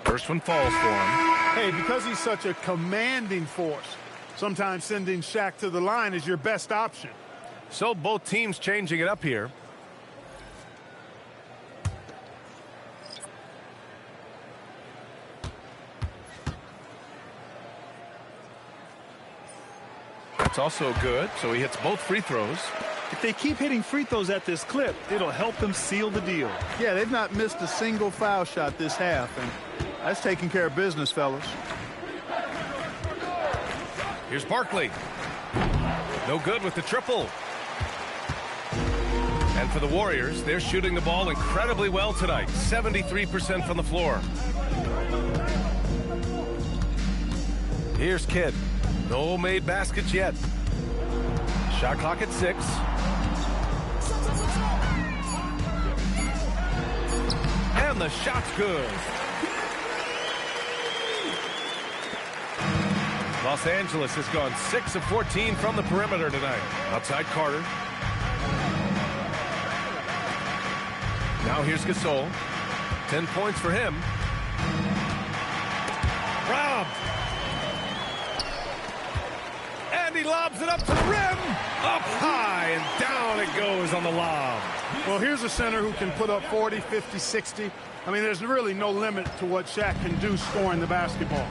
First one falls for him.
Hey, because he's such a commanding force, sometimes sending Shaq to the line is your best option.
So both teams changing it up here. That's also good, so he hits both free throws.
If they keep hitting free throws at this clip, it'll help them seal the deal.
Yeah, they've not missed a single foul shot this half, and that's taking care of business, fellas.
Here's Barkley. No good with the triple. And for the Warriors, they're shooting the ball incredibly well tonight. 73% from the floor. Here's Kidd. No made baskets yet. Shot clock at 6. And the shot's good. Los Angeles has gone 6 of 14 from the perimeter tonight. Outside Carter. Now here's Gasol. 10 points for him. Robbed. And he lobs it up to the rim. Up high and down it goes on the lob.
Well, here's a center who can put up 40, 50, 60. I mean, there's really no limit to what Shaq can do scoring the basketball.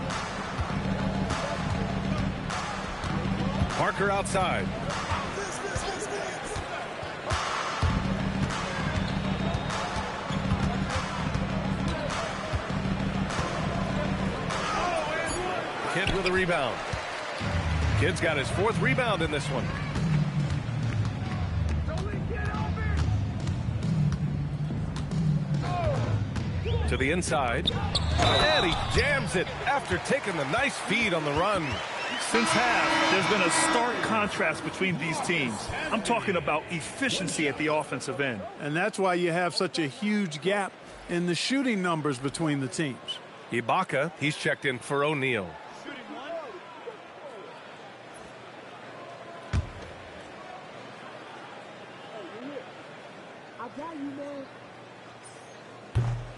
Parker outside. Kidd with a rebound. Kidd's got his 4th rebound in this one. To the inside. And he jams it after taking the nice feed on the run.
Since half, there's been a stark contrast between these teams. I'm talking about efficiency at the offensive end.
And that's why you have such a huge gap in the shooting numbers between the teams.
Ibaka, he's checked in for O'Neal.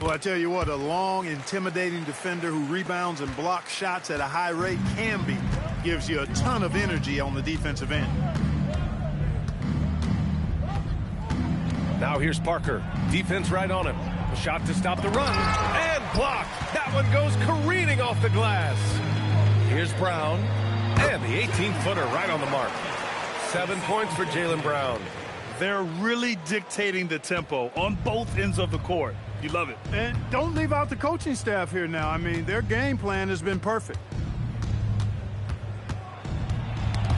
Well, I tell you what, a long, intimidating defender who rebounds and blocks shots at a high rate can be. Gives you a ton of energy on the defensive end.
Now here's Parker. Defense right on him. A shot to stop the run. And blocked. That one goes careening off the glass. Here's Brown. And the 18-footer right on the mark. 7 points for Jaylen Brown.
They're really dictating the tempo on both ends of the court. You love it.
And don't leave out the coaching staff here now. I mean, their game plan has been perfect.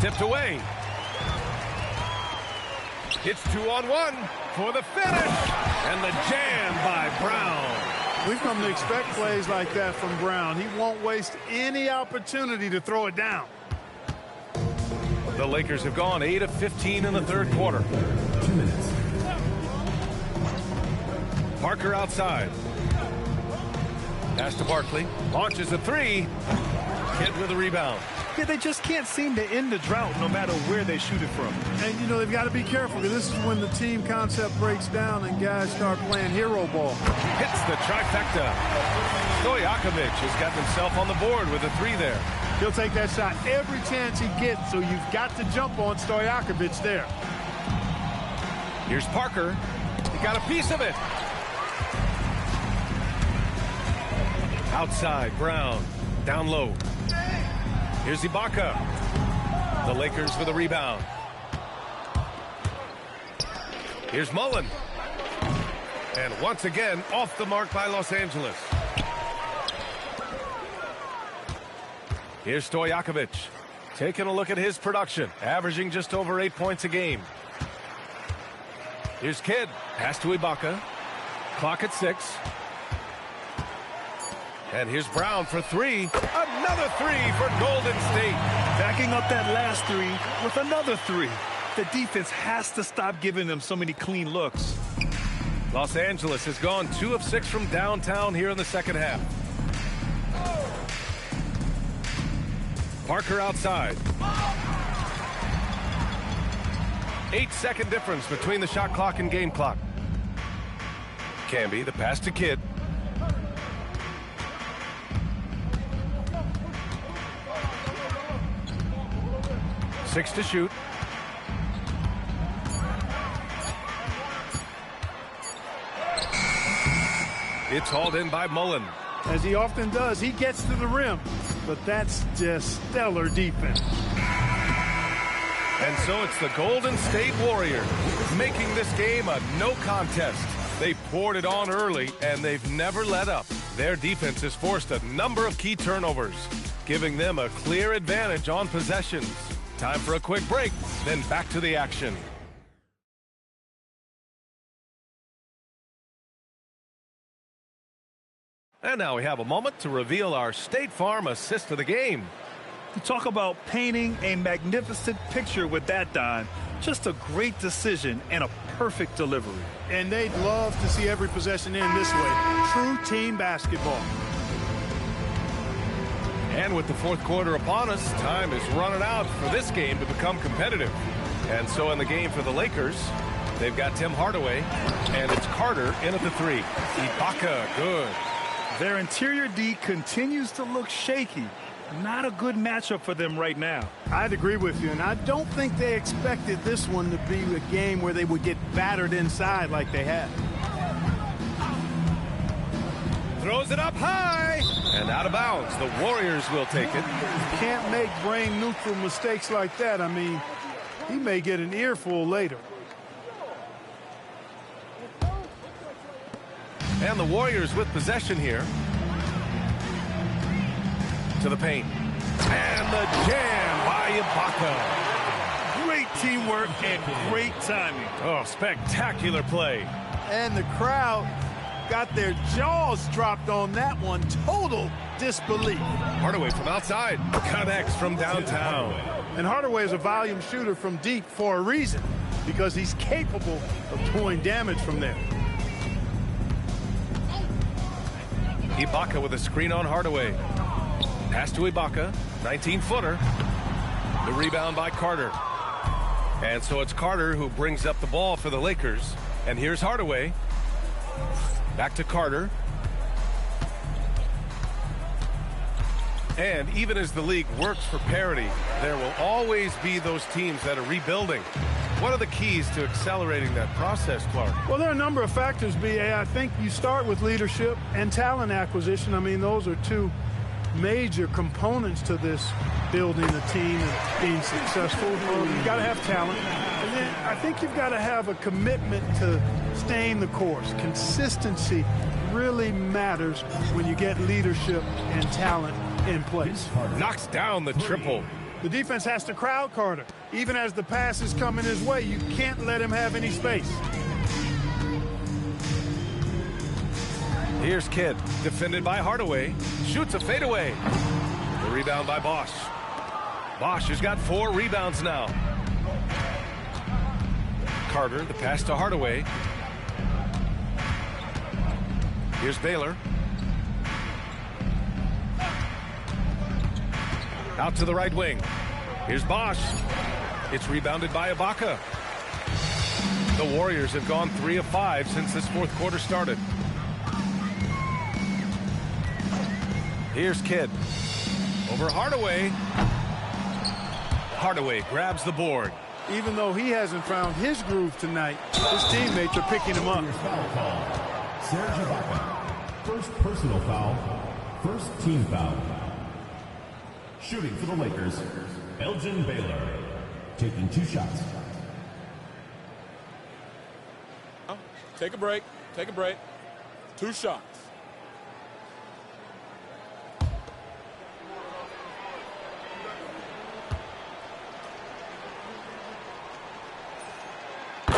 Tipped away. It's 2-on-1 for the finish. And the jam by Brown.
We've come to expect plays like that from Brown. He won't waste any opportunity to throw it down.
The Lakers have gone 8 of 15 in the 3rd quarter.
2 minutes.
Parker outside. Pass to Barkley. Launches a 3. Kidd with a rebound.
Yeah, they just can't seem to end the drought no matter where they shoot it from.
And, you know, they've got to be careful because this is when the team concept breaks down and guys start playing hero ball.
Hits the trifecta. Stojakovic has got himself on the board with a 3 there.
He'll take that shot every chance he gets, so you've got to jump on Stojakovic there.
Here's Parker. He got a piece of it. Outside, Brown. Down low. Here's Ibaka. The Lakers for the rebound. Here's Mullen. And once again, off the mark by Los Angeles. Here's Stojakovic. Taking a look at his production. Averaging just over 8 points a game. Here's Kidd. Pass to Ibaka. Clock at 6. And here's Brown for 3. Another 3 for Golden State.
Backing up that last 3 with another 3. The defense has to stop giving them so many clean looks.
Los Angeles has gone 2 of 6 from downtown here in the second half. Parker outside. 8-second difference between the shot clock and game clock. Camby, the pass to Kidd. Six to shoot. It's hauled in by Mullen.
As he often does, he gets to the rim, but that's just stellar defense.
And so it's the Golden State Warriors making this game a no contest. They poured it on early, and they've never let up. Their defense has forced a number of key turnovers, giving them a clear advantage on possessions. Time for a quick break, then back to the action. And now we have a moment to reveal our State Farm assist of the game.
You talk about painting a magnificent picture with that, Don. Just a great decision and a perfect delivery.
And they'd love to see every possession end this way. True team basketball.
And with the fourth quarter upon us, time is running out for this game to become competitive. And so in the game for the Lakers, they've got Tim Hardaway, and it's Carter in at the 3. Ibaka, good.
Their interior D continues to look shaky. Not a good matchup for them right now.
I'd agree with you, and I don't think they expected this one to be a game where they would get battered inside like they had.
Throws it up high and out of bounds. The Warriors will take it.
You can't make brain neutral mistakes like that. I mean, he may get an earful later.
And the Warriors with possession here. To the paint. And the jam by Ibaka.
Great teamwork and great timing.
Oh, spectacular play.
And the crowd got their jaws dropped on that one. Total disbelief.
Hardaway from outside. Connects from downtown.
And Hardaway is a volume shooter from deep for a reason, because he's capable of doing damage from there.
Ibaka with a screen on Hardaway. Pass to Ibaka, 19-footer. The rebound by Carter. And so it's Carter who brings up the ball for the Lakers. And here's Hardaway. Back to Carter. And even as the league works for parity, there will always be those teams that are rebuilding. What are the keys to accelerating that process, Clark?
Well, there are a number of factors, B.A. I think you start with leadership and talent acquisition. I mean, those are two major components to this building a team and being successful. Well, you've got to have talent. And then I think you've got to have a commitment to staying the course. Consistency really matters when you get leadership and talent in place.
Knocks down the triple.
The defense has to crowd Carter. Even as the pass is coming his way, you can't let him have any space.
Here's Kidd, defended by Hardaway. Shoots a fadeaway. The rebound by Bosch. Bosch has got 4 rebounds now. Carter, the pass to Hardaway. Here's Baylor. Out to the right wing. Here's Bosch. It's rebounded by Ibaka. The Warriors have gone 3 of 5 since this fourth quarter started. Here's Kidd. Over Hardaway. Hardaway grabs the board.
Even though he hasn't found his groove tonight, his teammates are picking him up.
Serge Ibaka. First personal foul. First team foul. Shooting for the Lakers, Elgin Baylor. Taking 2 shots.
Take a break. Take a break. 2 shots.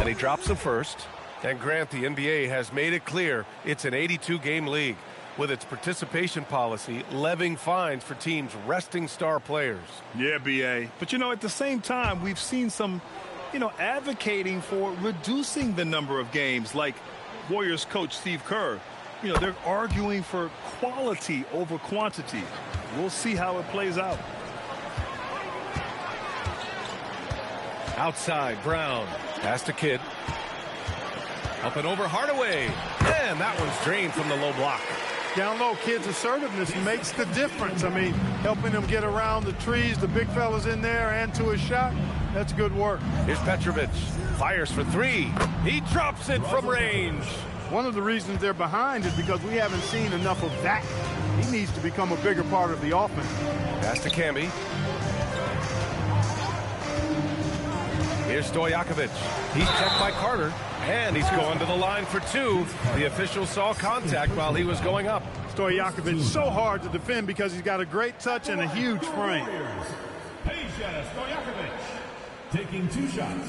And he drops the first. And Grant, the NBA has made it clear it's an 82-game league with its participation policy levying fines for teams resting star players.
Yeah, B.A. But, at the same time, we've seen some, advocating for reducing the number of games, like Warriors coach Steve Kerr. They're arguing for quality over quantity. We'll see how it plays out.
Outside, Brown. Pass to Kidd. Up and over Hardaway. And that one's drained from the low block.
Down low, Kidd's assertiveness makes the difference. Helping him get around the trees, the big fellas in there, and to his shot. That's good work.
Here's Petrovic. Fires for three. He drops it from range.
One of the reasons they're behind is because we haven't seen enough of that. He needs to become a bigger part of the offense.
Pass to Camby. Here's Stojakovic. He's checked by Carter. And he's going to the line for two. The official saw contact while he was going up.
Stojakovic so hard to defend because he's got a great touch and a huge frame.
Peja Stojakovic taking 2 shots.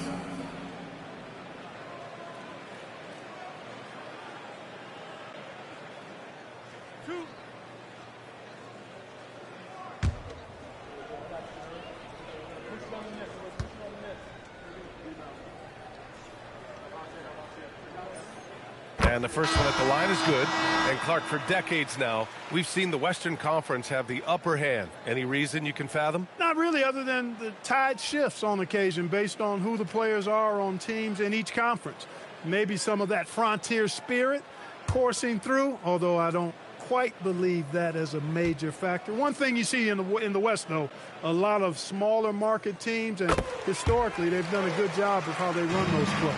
And the first one at the line is good. And Clark, for decades now, we've seen the Western Conference have the upper hand. Any reason you can fathom?
Not really, other than the tide shifts on occasion based on who the players are on teams in each conference. Maybe some of that frontier spirit coursing through, although I don't quite believe that as a major factor. One thing you see in the West, though, a lot of smaller market teams, and historically they've done a good job of how they run those clubs.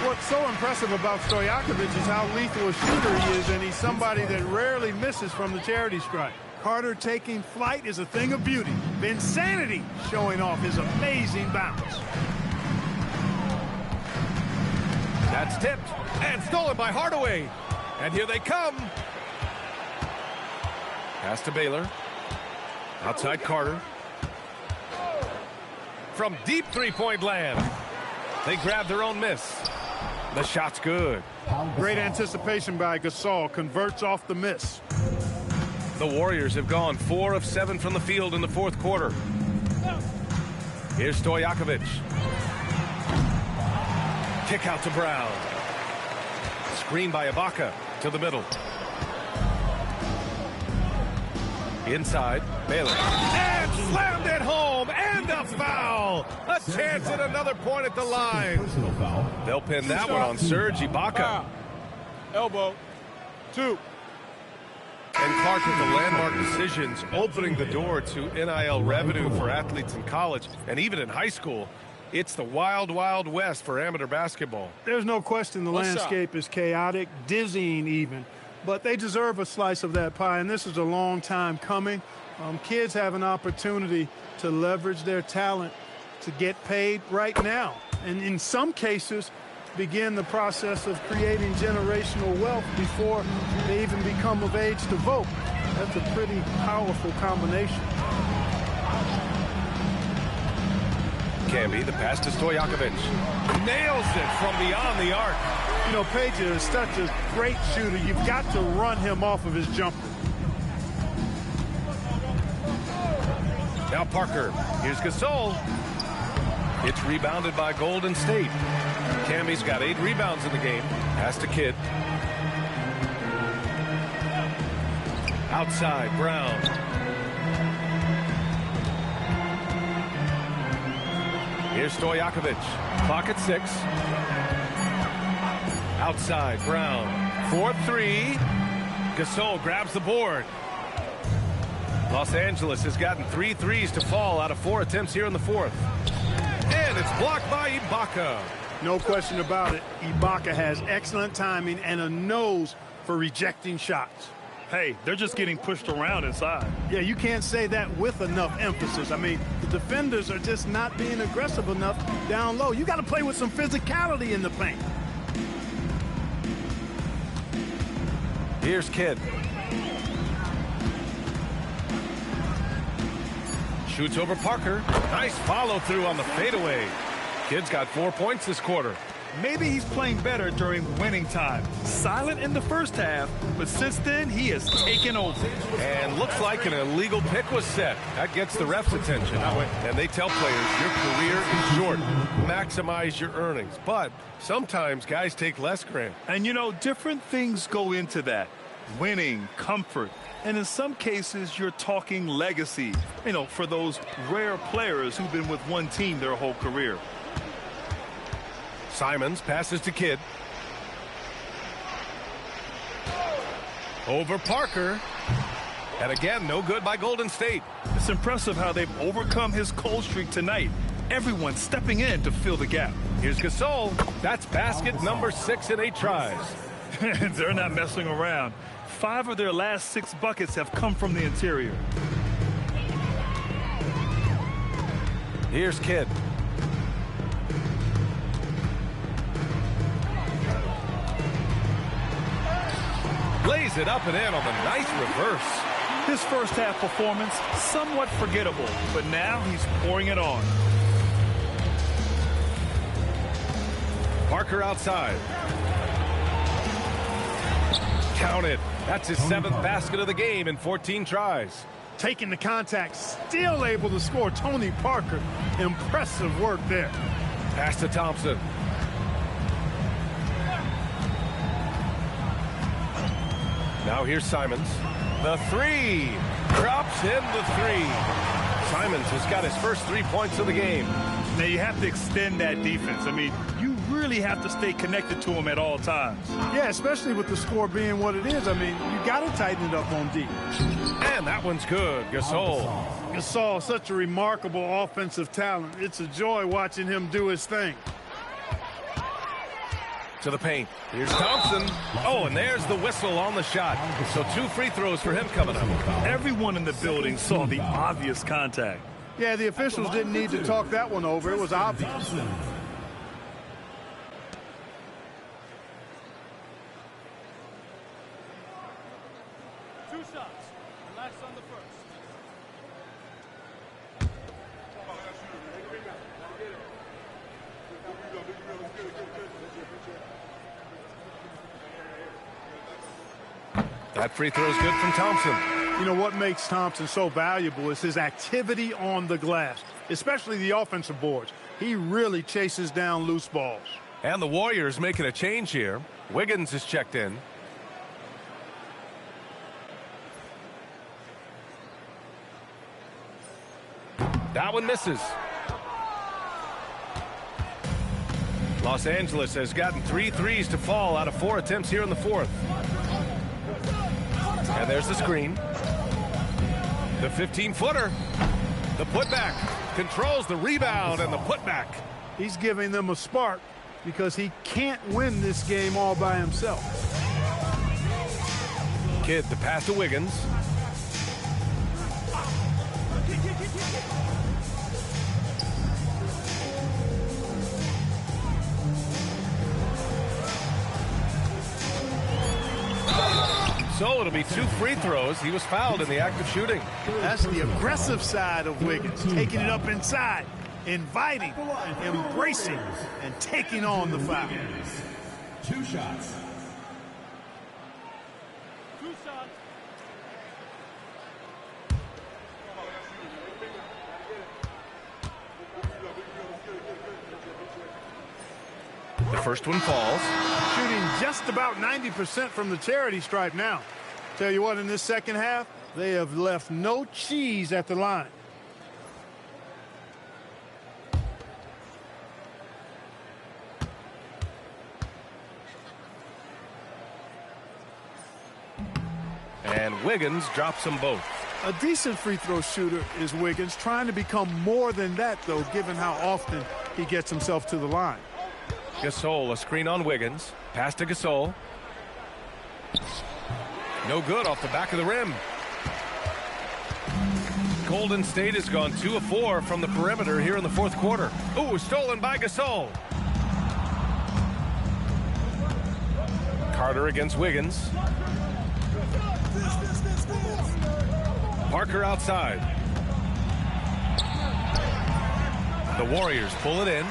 What's so impressive about Stojakovic is how lethal a shooter he is, and he's somebody that rarely misses from the charity stripe. Carter taking flight is a thing of beauty. Vinsanity showing off his amazing bounce.
That's tipped and stolen by Hardaway. And here they come. Pass to Baylor. Outside Carter. From deep three-point land. They grab their own miss. The shot's good.
Great anticipation by Gasol. Converts off the miss.
The Warriors have gone 4 of 7 from the field in the fourth quarter. Here's Stojakovic. Kick out to Brown. Screen by Ibaka to the middle. Inside, Baylor. And slammed it home, and a foul. A chance at another point at the line. They'll pin that one on Serge Ibaka.
Elbow. 2.
And Clark with the landmark decisions opening the door to NIL revenue for athletes in college and even in high school. It's the wild, wild west for amateur basketball.
There's no question the landscape is chaotic, dizzying even. But they deserve a slice of that pie, and this is a long time coming. Kids have an opportunity to leverage their talent to get paid right now. And in some cases, begin the process of creating generational wealth before they even become of age to vote. That's a pretty powerful combination.
Camby, the pass to Stojakovic. Nails it from beyond the arc.
You know, Peja is such a great shooter. You've got to run him off of his jumper.
Now Parker. Here's Gasol. It's rebounded by Golden State. Cammy's got 8 rebounds in the game. Pass to Kidd. Outside, Brown. Here's Stojakovic. Clock at 6. Outside, Brown. 4-3. Gasol grabs the board. Los Angeles has gotten 3 threes to fall out of 4 attempts here in the fourth. And it's blocked by Ibaka.
No question about it. Ibaka has excellent timing and a nose for rejecting shots.
Hey, they're just getting pushed around inside.
Yeah, you can't say that with enough emphasis. I mean, the defenders are just not being aggressive enough down low. You got to play with some physicality in the paint.
Here's Kidd. Shoots over Parker. Nice follow through on the fadeaway. Kidd's got 4 points this quarter.
Maybe he's playing better during winning time. Silent in the first half, but since then, he has taken over.
And looks like an illegal pick was set. That gets the ref's attention. And they tell players, your career is short. Maximize your earnings. But sometimes guys take less, Grant.
And, you know, different things go into that. Winning, comfort, and in some cases, you're talking legacy. You know, for those rare players who've been with one team their whole career.
Simons passes to Kidd. Over Parker. And again, no good by Golden State.
It's impressive how they've overcome his cold streak tonight. Everyone stepping in to fill the gap.
Here's Gasol. That's basket number 6 in 8 tries.
They're not messing around. 5 of their last 6 buckets have come from the interior.
Here's Kidd. Lays it up and in on the nice reverse.
His first half performance, somewhat forgettable, but now he's pouring it on.
Parker outside. Count it. That's his 7th basket of the game in 14 tries.
Taking the contact, still able to score. Tony Parker, impressive work there.
Pass to Thompson. Now here's Simons. The 3. Drops in the 3. Simons has got his first 3 points of the game.
Now you have to extend that defense. I mean, you really have to stay connected to him at all times.
Yeah, especially with the score being what it is. I mean, you got to tighten it up on D.
And that one's good. Gasol.
Gasol, such a remarkable offensive talent. It's a joy watching him do his thing.
To the paint. Here's Thompson. Oh, and there's the whistle on the shot. So 2 free throws for him coming up.
Everyone in the building saw the obvious contact.
Yeah, the officials didn't need to talk that one over. It was obvious.
2 shots. Relax on the first.
That free throw is good from Thompson.
You know what makes Thompson so valuable is his activity on the glass, especially the offensive boards. He really chases down loose balls.
And the Warriors making a change here. Wiggins is checked in. That one misses. Los Angeles has gotten 3 threes to fall out of 4 attempts here in the 4th. And there's the screen. The 15-footer. The putback. Controls the rebound and the putback.
He's giving them a spark because he can't win this game all by himself.
Kidd the pass to Wiggins. So it'll be 2 free throws. He was fouled in the act of shooting.
That's the aggressive side of Wiggins, taking it up inside, inviting, embracing, and taking on the foul.
2 shots.
2 shots.
The first one falls.
Shooting just about 90% from the charity stripe now. Tell you what, in this second half, they have left no cheese at the line.
And Wiggins drops them both.
A decent free throw shooter is Wiggins, trying to become more than that, though, given how often he gets himself to the line.
Gasol, a screen on Wiggins. Pass to Gasol. No good off the back of the rim. Golden State has gone 2 of 4 from the perimeter here in the 4th quarter. Ooh, stolen by Gasol. Carter against Wiggins. Parker outside. The Warriors pull it in.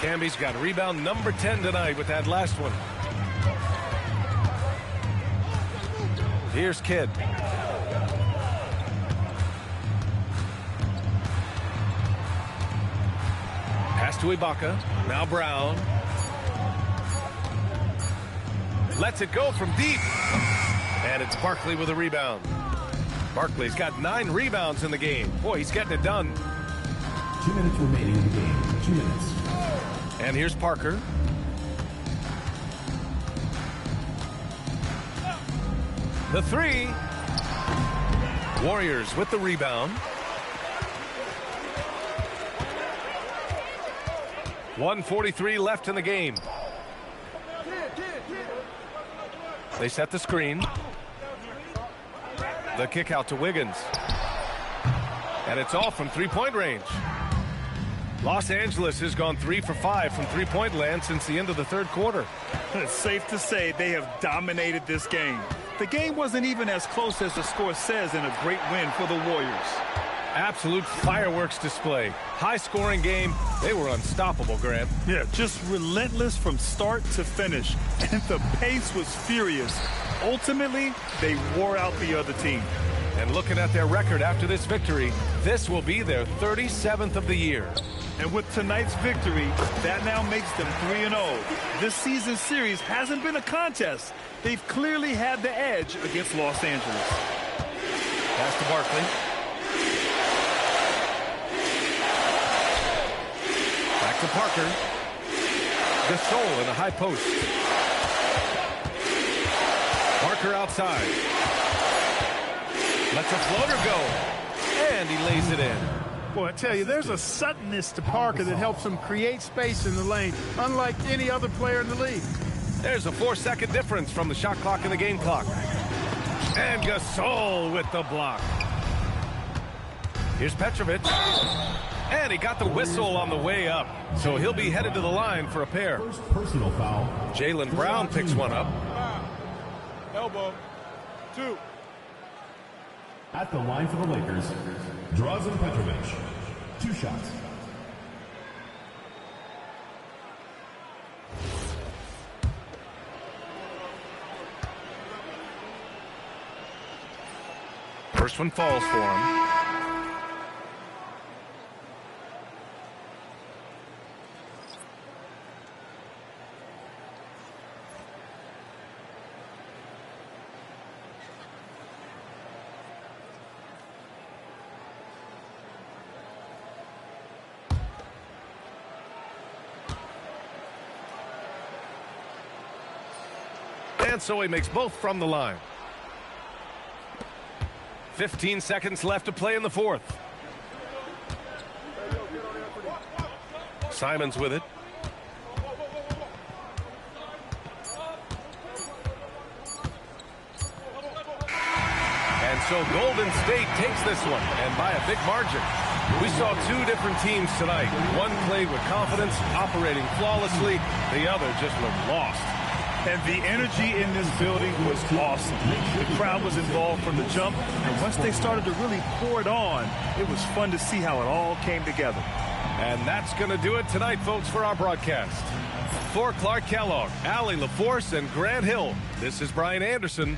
Camby's got rebound number 10 tonight with that last one. Here's Kidd. Pass to Ibaka. Now Brown. Lets it go from deep. And it's Barkley with a rebound. Barkley's got 9 rebounds in the game. Boy, he's getting it done.
2 minutes remaining in the game. 2 minutes.
And here's Parker. The 3. Warriors with the rebound. 1:43 left in the game. They set the screen. The kick out to Wiggins. And it's all from three-point range. Los Angeles has gone 3 for 5 from three-point land since the end of the third quarter.
It's safe to say they have dominated this game. The game wasn't even as close as the score says in a great win for the Warriors.
Absolute fireworks display. High-scoring game. They were unstoppable, Grant.
Yeah, just relentless from start to finish. And the pace was furious. Ultimately, they wore out the other team.
And looking at their record after this victory, this will be their 37th of the year.
And with tonight's victory, that now makes them 3-0. This season's series hasn't been a contest. They've clearly had the edge against Los Angeles.
Pass to Barkley. Back to Parker. Gasol in the high post. Parker outside. Lets a floater go. And he lays it in.
Boy, I tell you, there's a suddenness to Parker that helps him create space in the lane, unlike any other player in the league.
There's a 4-second difference from the shot clock and the game clock. And Gasol with the block. Here's Petrovic. And he got the whistle on the way up. So he'll be headed to the line for a pair.
First personal foul.
Jaylen Brown picks one up.
Elbow. 2.
At the line for the Lakers, Drazen Petrovic. 2 shots.
First one falls for him. And so he makes both from the line. 15 seconds left to play in the fourth. Simons with it. And so Golden State takes this one, and by a big margin. We saw 2 different teams tonight. One played with confidence, operating flawlessly. The other just looked lost.
And the energy in this building was awesome. The crowd was involved from the jump, and once they started to really pour it on, it was fun to see how it all came together.
And that's going to do it tonight, folks, for our broadcast. For Clark Kellogg, Allie LaForce, and Grant Hill, this is Brian Anderson,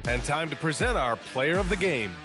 and time to present our player of the game.